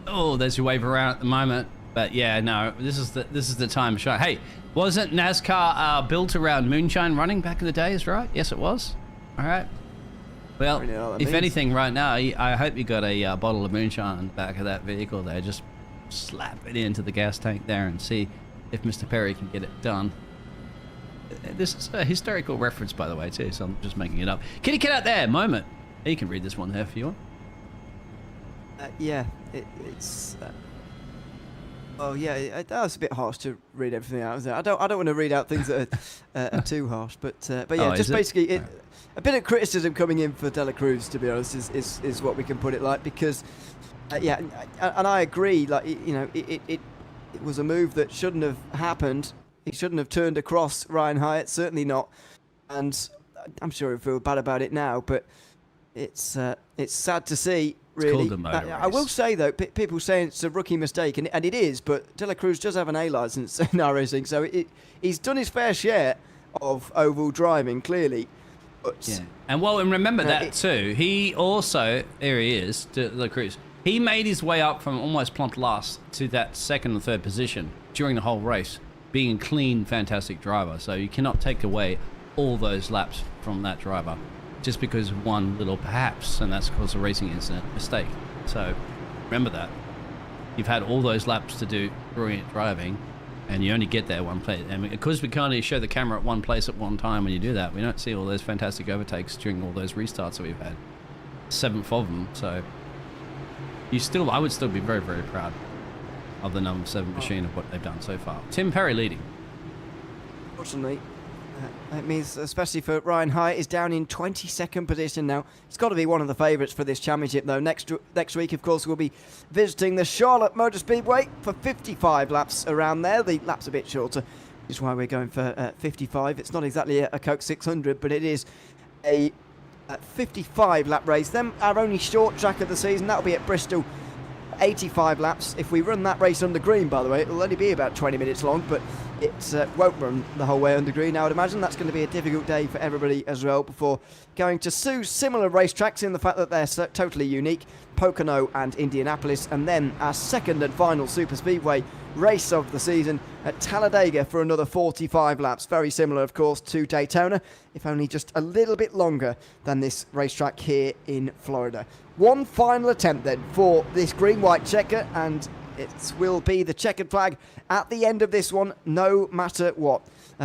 Oh, there's your wave around at the moment. But yeah, no, this is the time to shine. Hey, wasn't NASCAR built around moonshine running back in the days, right? Yes, it was. All right. Well, if anything, right now, I hope you got a bottle of moonshine on the back of that vehicle there. Just slap it into the gas tank there and see if Mr. Perry can get it done. This is a historical reference, by the way, too, so I'm just making it up. Kitty cat out there, moment. You can read this one there if you want. Yeah, it's... Oh yeah, that was a bit harsh to read everything out. I don't want to read out things that are too harsh, but yeah, just basically a bit of criticism coming in for De La Cruz, to be honest, is what we can put it like, because yeah, and I agree, like, you know, it was a move that shouldn't have happened. He shouldn't have turned across Ryan Hyatt, certainly not, and I'm sure he'll feel bad about it now, but it's sad to see. Really, I will say though, people saying it's a rookie mistake, and it is, but De La Cruz does have an A license in iRacing, so he's done his fair share of oval driving, clearly. But, yeah, and remember that too. He also, there he is, De La Cruz. He made his way up from almost plump last to that 2nd or 3rd position during the whole race, being a clean, fantastic driver. So you cannot take away all those laps from that driver just because of one little perhaps, and that's caused a racing incident mistake. So remember that. You've had all those laps to do brilliant driving, and you only get there one place. And because we can't only show the camera at one place at one time when you do that, we don't see all those fantastic overtakes during all those restarts that we've had. 7th of them, so I would still be very, very proud of the number 7 machine of what they've done so far. Tim Perry leading. Unfortunately, That means, especially for Ryan Hyatt, is down in 22nd position now. It's got to be one of the favourites for this championship, though. Next week, of course, we'll be visiting the Charlotte Motor Speedway for 55 laps around there. The lap's a bit shorter, which is why we're going for 55. It's not exactly a Coke 600, but it is a 55 lap race. Then our only short track of the season, that'll be at Bristol. 85 laps. If we run that race under green, by the way, it'll only be about 20 minutes long, but it won't run the whole way under green. I would imagine that's going to be a difficult day for everybody as well, before going to similar racetracks in the fact that they're totally unique, Pocono and Indianapolis, and then our second and final Super Speedway race of the season at Talladega for another 45 laps. Very similar, of course, to Daytona, if only just a little bit longer than this racetrack here in Florida. One final attempt then for this green-white checker, and it will be the checkered flag at the end of this one, no matter what.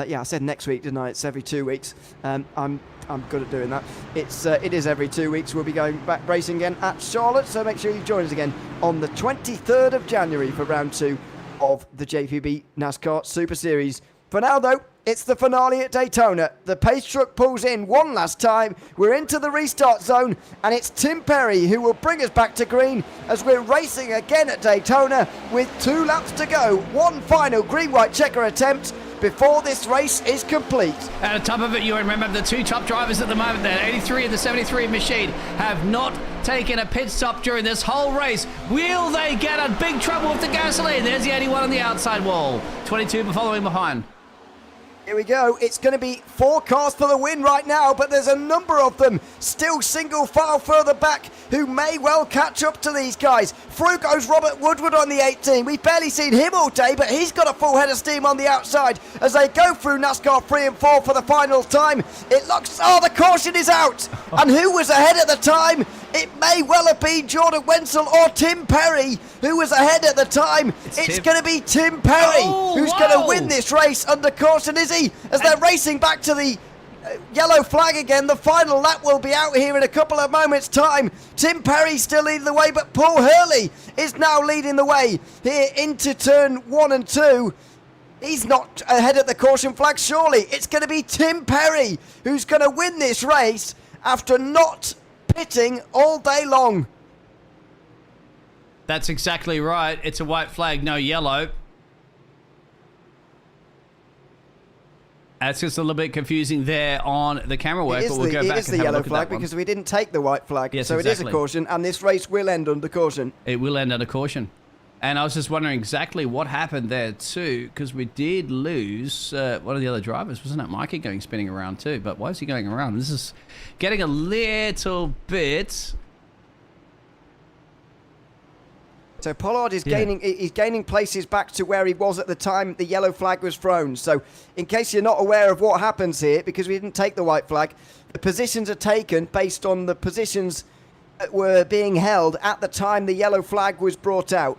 Yeah, I said next week, didn't I? It's every 2 weeks. I'm good at doing that. It is every 2 weeks. We'll be going back racing again at Charlotte, so make sure you join us again on the 23rd of January for round 2 of the JPB NASCAR Super Series. For now, though, it's the finale at Daytona. The pace truck pulls in one last time. We're into the restart zone, and it's Tim Perry who will bring us back to green as we're racing again at Daytona with 2 laps to go. One final green-white checker attempt before this race is complete. At the top of it, you remember the 2 top drivers at the moment there, 83 and the 73 machine, have not taken a pit stop during this whole race. Will they get in big trouble with the gasoline? There's the 81 on the outside wall. 22 following behind. Here we go. It's going to be 4 cars for the win right now, but there's a number of them still single file further back who may well catch up to these guys. Through goes Robert Woodward on the 18. We've barely seen him all day, but he's got a full head of steam on the outside as they go through NASCAR 3 and 4 for the final time. It looks... Oh, the caution is out! And who was ahead at the time? It may well have been Jordan Wenzel or Tim Perry who was ahead at the time. It's going to be Tim Perry who's going to win this race under caution, is he? As they're racing back to the yellow flag again. The final lap will be out here in a couple of moments' time. Tim Perry still leading the way, but Paul Hurley is now leading the way here into turn 1 and 2. He's not ahead at the caution flag, surely. It's going to be Tim Perry who's going to win this race after not pitting all day long. That's exactly right. It's a white flag, no yellow. That's just a little bit confusing there on the camera work, but we'll go back and have a look at that one. It is the yellow flag because we didn't take the white flag, yes, so exactly. It is a caution, and this race will end under caution. It will end under caution. And I was just wondering exactly what happened there too, because we did lose one of the other drivers, wasn't it? Mikey going spinning around too, but why is he going around? This is getting a little bit... So Pollard is gaining places back to where he was at the time the yellow flag was thrown. So in case you're not aware of what happens here, because we didn't take the white flag, the positions are taken based on the positions that were being held at the time the yellow flag was brought out.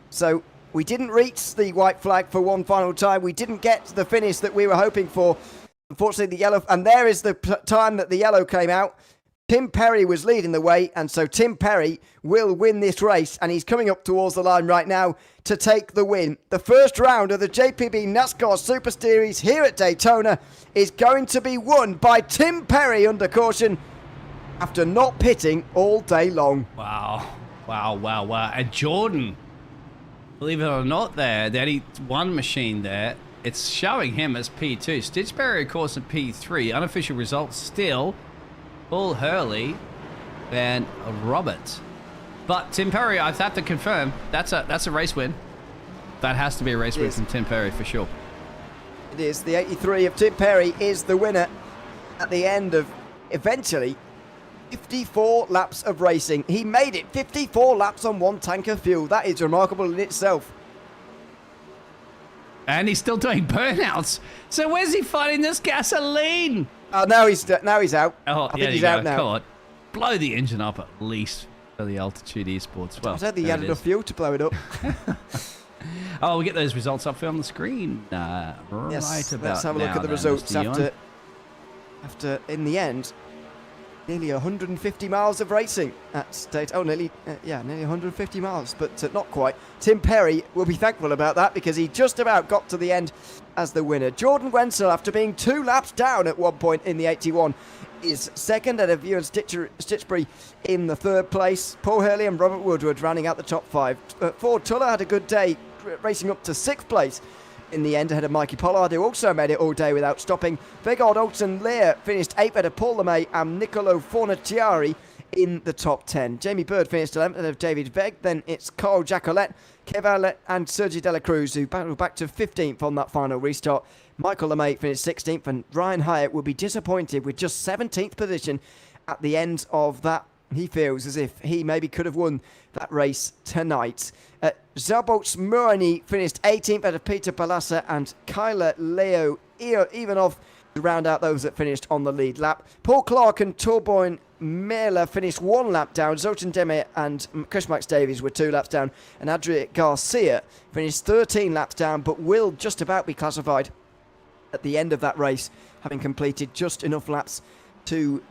So we didn't reach the white flag for one final time. We didn't get the finish that we were hoping for. Unfortunately, the yellow... And there is the time that the yellow came out. Tim Perry was leading the way, and so Tim Perry will win this race, and he's coming up towards the line right now to take the win. The first round of the JPB NASCAR Super Series here at Daytona is going to be won by Tim Perry under caution after not pitting all day long. Wow. And Jordan, believe it or not there, the 81 machine there, it's showing him as P2. Stitchberry, of course, at P3. Unofficial results still... Paul Hurley and Robert. But Tim Perry, I have to confirm, that's a race win. That has to be a race win from Tim Perry for sure. It is. The 83 of Tim Perry is the winner at the end of, eventually, 54 laps of racing. He made it 54 laps on 1 tank of fuel. That is remarkable in itself. And he's still doing burnouts. So where's he finding this gasoline? Now he's out. Oh, I think he's out now. Come on. Blow the engine up at least for the Altitude Esports. Well, I don't think he had enough fuel to blow it up. Oh, we'll get those results up on the screen. Let's have a look at the results after, in the end, nearly 150 miles of racing at Daytona. Nearly 150 miles, but not quite. Tim Perry will be thankful about that because he just about got to the end as the winner. Jordan Wenzel, after being 2 laps down at one point in the 81, is second, and of Ewan Stitchbury in the 3rd place. Paul Hurley and Robert Woodward rounding out the top 5. Ford Tuller had a good day, racing up to 6th place in the end, ahead of Mikey Pollard, who also made it all day without stopping. Vegard Olsen-Lear finished 8th, ahead of Paul LeMay and Nicolo Fornaciari in the top 10. Jamie Bird finished 11th, ahead of David Vegg. Then it's Carl Jacolet, Kev and Sergio Dela Cruz, who battled back to 15th on that final restart. Michael LeMay finished 16th, and Ryan Hyatt will be disappointed with just 17th position at the end of that. He feels as if he maybe could have won that race tonight. Zabots Murani finished 18th, out of Peter Palassa and Kyla Leo Ivanov to round out those that finished on the lead lap. Paul Clark and Torborn Mela finished 1 lap down. Zoltan Demir and Chris Max Davies were 2 laps down, and Adrian Garcia finished 13 laps down, but will just about be classified at the end of that race, having completed just enough laps to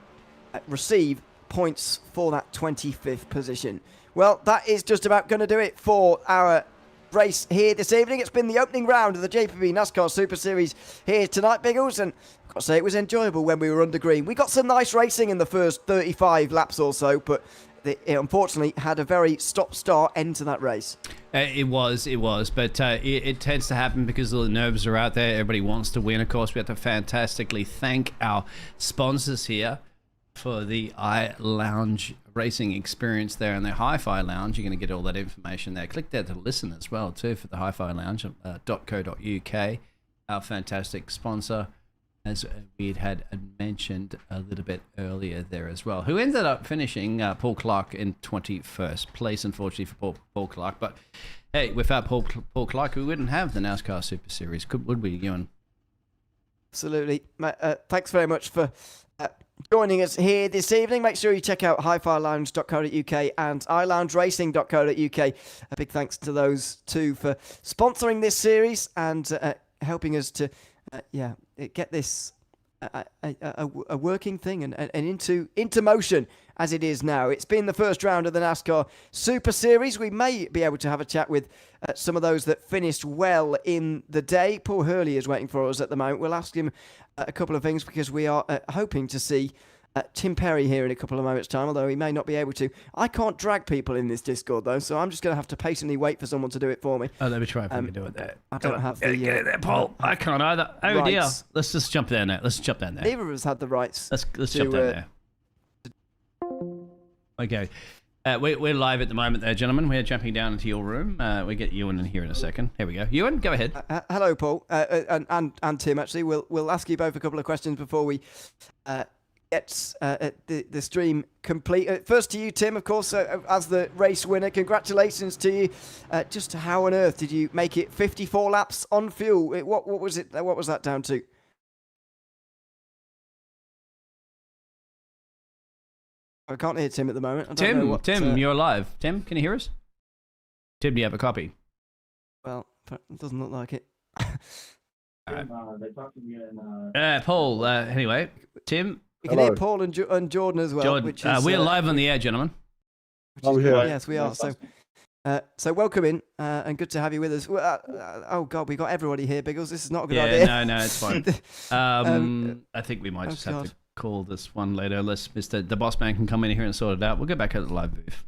receive points for that 25th position. Well, that is just about going to do it for our race here this evening. It's been the opening round of the JPB NASCAR Super Series here tonight, Biggles, and I've got to say it was enjoyable when we were under green. We got some nice racing in the first 35 laps or so, but it unfortunately had a very stop-start end to that race. It was, but it tends to happen because the nerves are out there. Everybody wants to win. Of course, we have to fantastically thank our sponsors here for the iLounge racing experience there in the Hi-Fi Lounge. You're going to get all that information there. Click there to listen as well too for the Hi-Fi Lounge .co.uk, our fantastic sponsor, as we had mentioned a little bit earlier there as well, who ended up finishing Paul Clark in 21st place, unfortunately for Paul Clark. But hey, without Paul Clark, we wouldn't have the NASCAR Super Series, would we, Ewan? Absolutely. Thanks very much for joining us here this evening. Make sure you check out hifilounge.co.uk and iloungeracing.co.uk. A big thanks to those two for sponsoring this series and helping us to get this a working thing and into motion as it is now. It's been the first round of the NASCAR Super Series. We may be able to have a chat with some of those that finished well in the day. Paul Hurley is waiting for us at the moment. We'll ask him a couple of things because we are hoping to see Tim Perry here in a couple of moments' time, although he may not be able to. I can't drag people in this Discord, though, so I'm just going to have to patiently wait for someone to do it for me. Oh, let me try if we can do it there. I don't have the... Get it there, Paul. I can't either. Oh, rights. dear. Let's just jump down there. Neither of us had the rights. Let's jump down there. Okay. We're live at the moment there, gentlemen. We're jumping down into your room. We get Ewan in here in a second. Here we go. Ewan, go ahead. Hello, Paul. And Tim, actually. We'll ask you both a couple of questions before we get the stream complete. First to you, Tim, of course, as the race winner. Congratulations to you. Just how on earth did you make it 54 laps on fuel? What was it? What was that down to? I can't hear Tim at the moment. I don't know what, Tim, you're live. Tim, can you hear us? Tim, do you have a copy? Well, it doesn't look like it. Paul, anyway, Tim. We can hear Paul and Jordan as well. Which is, we're live on the air, gentlemen. Yes, we are. So welcome in, and good to have you with us. Oh God, we got everybody here, Biggles. This is not a good idea. No, it's fine. I think we might just have to call this one later, unless the boss man can come in here and sort it out. We'll go back at the live booth.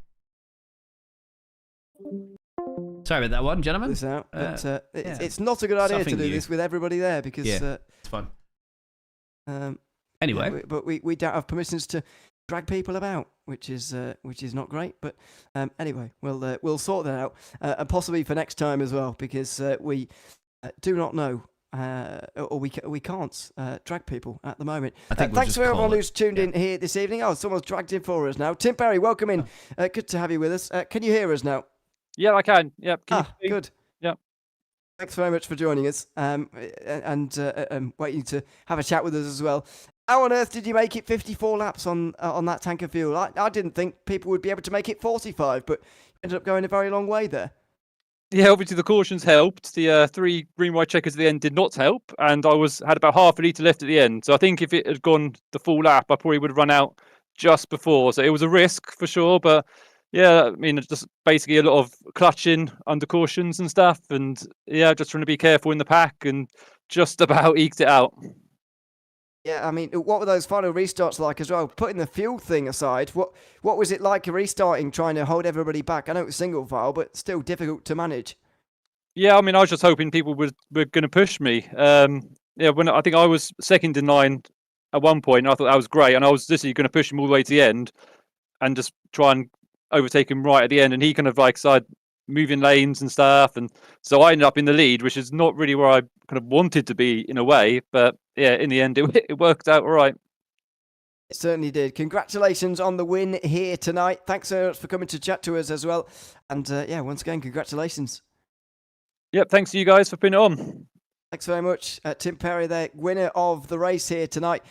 Sorry about that one, gentlemen. It's not a good idea to do this with everybody there because it's fun. Anyway, but we don't have permissions to drag people about, which is not great. But anyway, we'll sort that out, and possibly for next time as well, because we do not know. Or we can't drag people at the moment. Thanks for everyone who's tuned in here this evening. Oh, someone's dragged in for us now. Tim Perry, welcome in. Good to have you with us. Can you hear us now? Yeah, I can. Yeah. Good. Yeah. Thanks very much for joining us and waiting to have a chat with us as well. How on earth did you make it 54 laps on that tank of fuel? I didn't think people would be able to make it 45, but you ended up going a very long way there. Yeah, obviously the cautions helped. The 3 green white checkers at the end did not help, and I had about half a litre left at the end. So I think if it had gone the full lap, I probably would have run out just before, so it was a risk for sure. But yeah, I mean, it's just basically a lot of clutching under cautions and stuff, and yeah, just trying to be careful in the pack, and just about eked it out. Yeah, I mean, what were those final restarts like as well? Putting the fuel thing aside, what was it like restarting, trying to hold everybody back? I know it was single file, but still difficult to manage. Yeah, I mean, I was just hoping people were going to push me. Yeah, when I think I was second in line at one point, and I thought that was great, and I was literally going to push him all the way to the end, and just try and overtake him right at the end, and he kind of like started moving lanes and stuff, and so I ended up in the lead, which is not really where I kind of wanted to be in a way, but yeah, in the end, it worked out all right. It certainly did. Congratulations on the win here tonight. Thanks so much for coming to chat to us as well, and yeah, once again, congratulations. Yep, thanks to you guys for putting it on. Thanks very much, Tim Perry, the winner of the race here tonight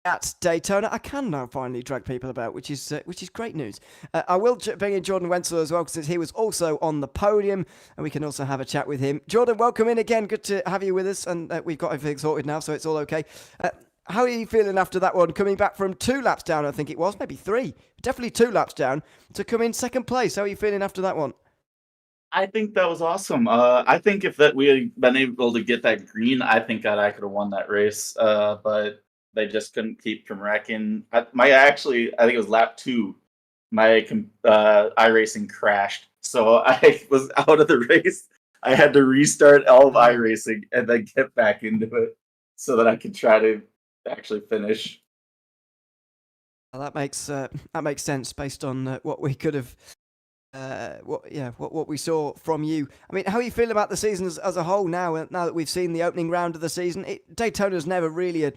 at Daytona. I can now finally drag people about, which is great news. I will bring in Jordan Wenzel as well, because he was also on the podium, and we can also have a chat with him. Jordan, welcome in again. Good to have you with us, and we've got everything sorted now, so it's all okay. How are you feeling after that one, coming back from 2 laps down, I think it was, maybe 3, definitely 2 laps down, to come in second place? How are you feeling after that one? I think that was awesome. I think if we had been able to get that green, I think that I could have won that race. But they just couldn't keep from wrecking. I think it was lap 2. My iRacing crashed, so I was out of the race. I had to restart all of iRacing and then get back into it so that I could try to actually finish. Well, that makes sense based on what we could have. What we saw from you. I mean, how are you feeling about the season as a whole now that we've seen the opening round of the season? Daytona's never really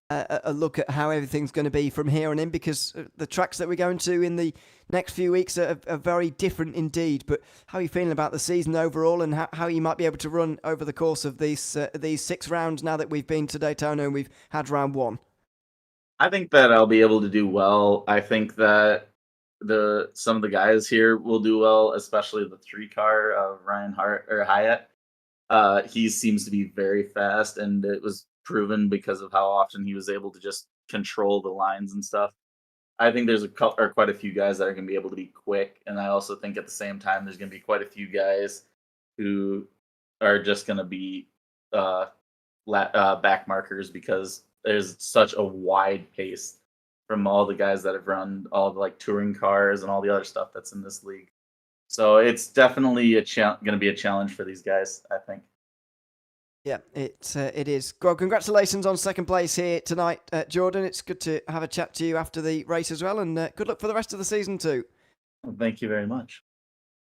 a look at how everything's going to be from here on in, because the tracks that we're going to in the next few weeks are very different indeed. But how are you feeling about the season overall, and how you might be able to run over the course of these 6 rounds now that we've been to Daytona and we've had round 1? I think that I'll be able to do well. I think that some of the guys here will do well, especially the 3-car Ryan Hyatt. He seems to be very fast, and it was proven because of how often he was able to just control the lines and stuff. I think there's quite a few guys that are going to be able to be quick, and I also think at the same time there's going to be quite a few guys who are just going to be back markers, because there's such a wide pace from all the guys that have run all the like touring cars and all the other stuff that's in this league. So it's definitely going to be a challenge for these guys, I think. Yeah, it is. Well, congratulations on second place here tonight, Jordan. It's good to have a chat to you after the race as well, and good luck for the rest of the season too. Well, thank you very much.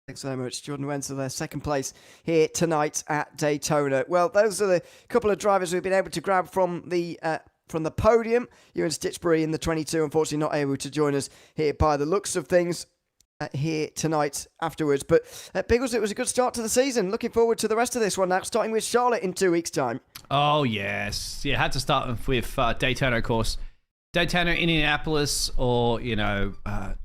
Thanks so much, Jordan Wenzel, their second place here tonight at Daytona. Well, those are the couple of drivers we've been able to grab from the podium. Ewan Stitchbury in the 22, unfortunately not able to join us here by the looks of things here tonight afterwards. But Biggles, it was a good start to the season. Looking forward to the rest of this one now, starting with Charlotte in 2 weeks' time. Oh, yes. Yeah, had to start with Daytona, of course. Daytona, Indianapolis, or,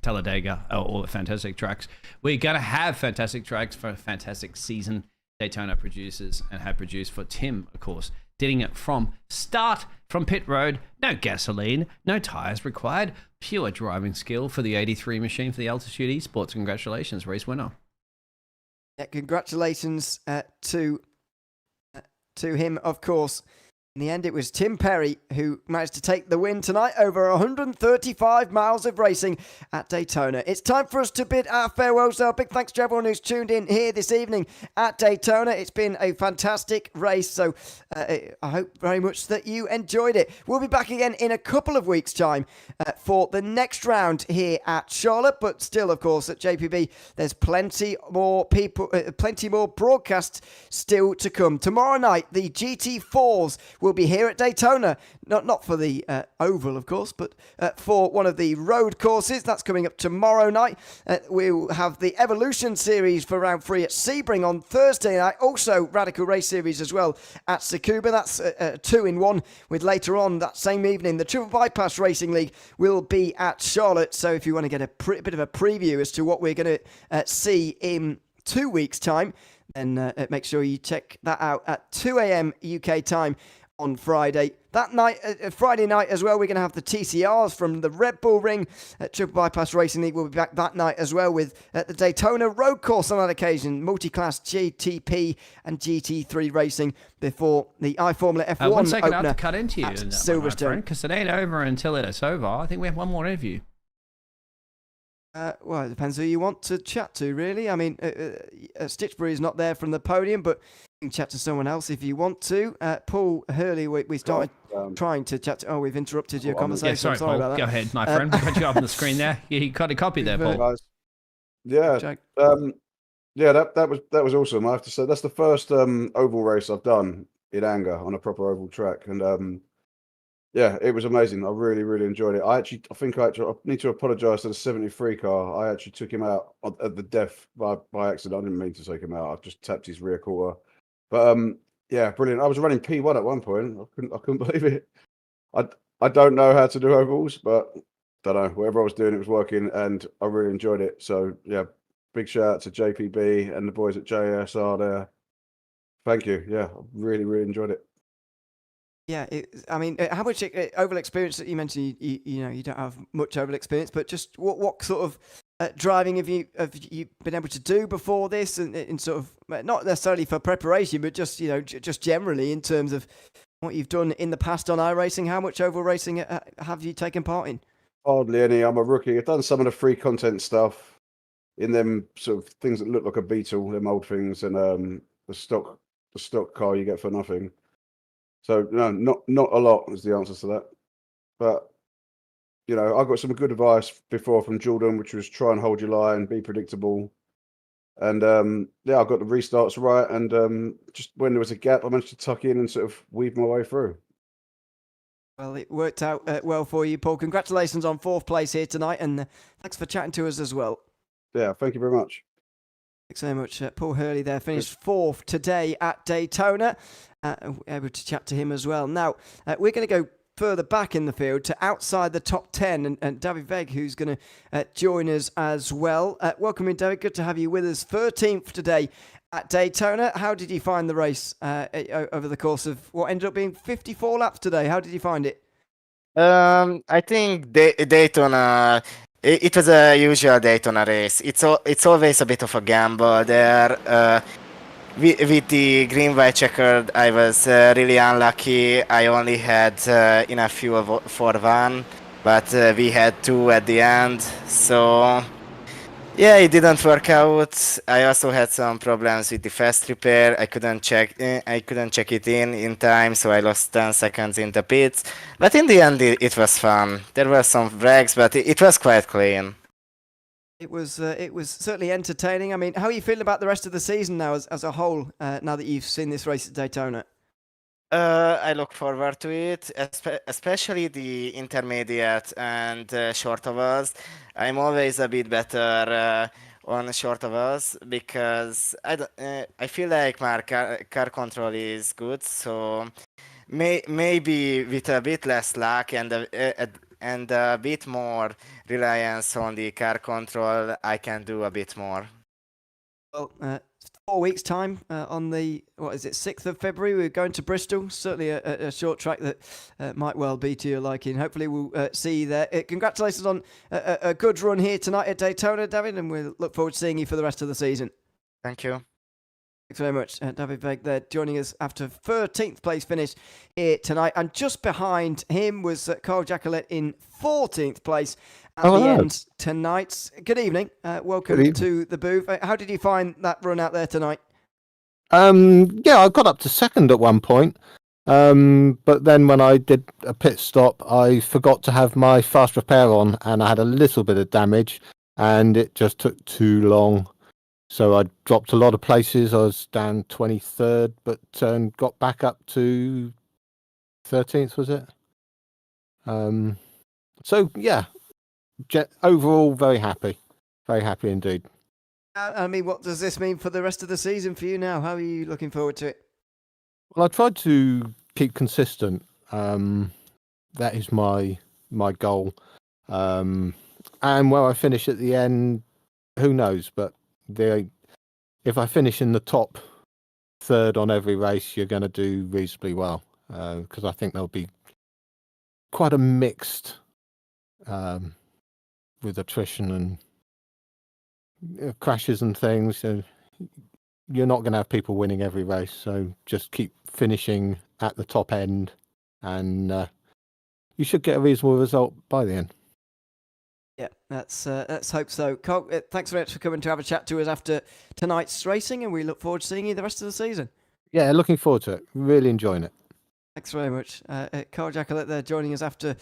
Talladega, all the fantastic tracks. We're going to have fantastic tracks for a fantastic season. Daytona produces and have produced for Tim, of course. Getting it from start, from pit road, no gasoline, no tyres required, pure driving skill for the 83 machine for the Altitude Esports. Congratulations, race winner. Yeah, congratulations to him, of course. In the end, it was Tim Perry who managed to take the win tonight over 135 miles of racing at Daytona. It's time for us to bid our farewells. So big thanks to everyone who's tuned in here this evening at Daytona. It's been a fantastic race, so I hope very much that you enjoyed it. We'll be back again in a couple of weeks' time for the next round here at Charlotte, but still, of course, at JPB, there's plenty more broadcasts still to come. Tomorrow night, the GT4s will be here at Daytona, not for the oval, of course, but for one of the road courses. That's coming up tomorrow night. We'll have the Evolution Series for round 3 at Sebring on Thursday night. Also, Radical Race Series as well at Tsukuba. That's 2-in-1, with later on that same evening, the Triple Bypass Racing League will be at Charlotte. So if you want to get a bit of a preview as to what we're going to see in 2 weeks' time, then make sure you check that out at 2 a.m. UK time on Friday. That night, Friday night as well, we're going to have the TCRs from the Red Bull Ring at Triple Bypass Racing League. We'll be back that night as well with the Daytona Road Course on that occasion, multi-class GTP and GT3 racing before the iFormula F1 one second, I have opener to cut into you at in that Silverstone. because it ain't over until it's over. I think we have one more interview. Well, it depends who you want to chat to, really. I mean, Stitchbury is not there from the podium, but you can chat to someone else if you want to. Paul Hurley, we started trying to chat to... Oh, we've interrupted your conversation. Yeah, sorry, sorry Paul. about that. Go ahead, my friend. Put you up on the screen there. You got a copy there, Paul. Guys. Yeah, that was awesome. I have to say, that's the first oval race I've done in anger on a proper oval track, and yeah, it was amazing. I really, really enjoyed it. I need to apologise to the 73 car. I actually took him out at the death by accident. I didn't mean to take him out. I just tapped his rear quarter. But yeah, brilliant. I was running P1 at one point. I couldn't believe it. I don't know how to do ovals, but don't know. Whatever I was doing, it was working, and I really enjoyed it. So yeah, big shout out to JPB and the boys at JSR there. Thank you. Yeah, I really, really enjoyed it. Yeah, I mean, how much oval experience that you mentioned? You know, you don't have much oval experience, but just what sort of driving have you been able to do before this, and in sort of not necessarily for preparation, but just just generally in terms of what you've done in the past on iRacing? How much oval racing have you taken part in? Hardly any. I'm a rookie. I've done some of the free content stuff in them sort of things that look like a Beetle, them old things, and the stock car you get for nothing. So no, not a lot is the answer to that. But I got some good advice before from Jordan, which was try and hold your line, be predictable. And yeah, I got the restarts right, and just when there was a gap, I managed to tuck in and sort of weave my way through. Well, it worked out well for you, Paul. Congratulations on 4th place here tonight, and thanks for chatting to us as well. Yeah, thank you very much. Thanks so much. Paul Hurley there finished 4th today at Daytona. Able to chat to him as well. Now, we're going to go further back in the field to outside the top 10, and David Vegg, who's going to join us as well. Welcome in, David. Good to have you with us. 13th today at Daytona. How did you find the race over the course of what ended up being 54 laps today? How did you find it? I think Daytona... It was a usual Daytona race. It's always a bit of a gamble there. With the green-white checkered, I was really unlucky. I only had enough fuel for one, but we had 2 at the end. So yeah, it didn't work out. I also had some problems with the fast repair. I couldn't check it in time, so I lost 10 seconds in the pits. But in the end, it was fun. There were some wrecks, but it was quite clean. It was certainly entertaining. I mean, how are you feeling about the rest of the season now as a whole, now that you've seen this race at Daytona? I look forward to it, especially the intermediate and short ovals. I'm always a bit better on short ovals because I feel like my car control is good, so maybe with a bit less luck and a bit more reliance on the car control, I can do a bit more. Well, 4 weeks' time on the, 6th of February, we're going to Bristol. Certainly a short track that might well be to your liking. Hopefully we'll see you there. Congratulations on a good run here tonight at Daytona, David, and we'll look forward to seeing you for the rest of the season. Thank you. Thanks very much, David Vegg there, joining us after 13th place finish here tonight. And just behind him was Carl Jacquelet in 14th place at the end tonight. Good evening. Welcome to the booth. How did you find that run out there tonight? Yeah, I got up to second at one point. But then when I did a pit stop, I forgot to have my fast repair on, and I had a little bit of damage, and it just took too long. So I dropped a lot of places. I was down 23rd, but got back up to 13th, was it? So yeah, overall very happy indeed. I mean, what does this mean for the rest of the season for you now? How are you looking forward to it? Well, I tried to keep consistent. That is my goal. And where I finish at the end, who knows? But if I finish in the top third on every race, you're going to do reasonably well. because I think there'll be quite a mixed with attrition and crashes and things. So you're not going to have people winning every race. So just keep finishing at the top end, and you should get a reasonable result by the end. Yeah, let's hope so. Carl, thanks very much for coming to have a chat to us after tonight's racing, and we look forward to seeing you the rest of the season. Yeah, looking forward to it. Really enjoying it. Thanks very much. Carl Jackalette there joining us after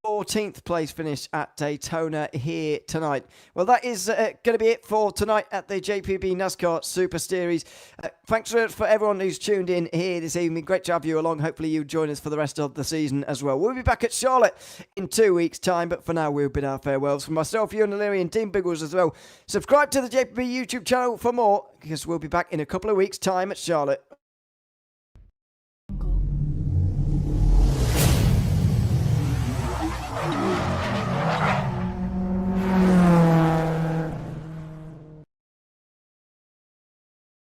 14th place finish at Daytona here tonight. Well, that is going to be it for tonight at the JPB Nascar Super Series. Thanks for everyone who's tuned in here this evening. Great to have you along. Hopefully you join us for the rest of the season as well. We'll be back at Charlotte in 2 weeks' time, but for now we'll bid our farewells. For myself, Ewan O'Leary and Team Biggles as well. Subscribe to the JPB YouTube channel for more, because we'll be back in a couple of weeks' time at Charlotte.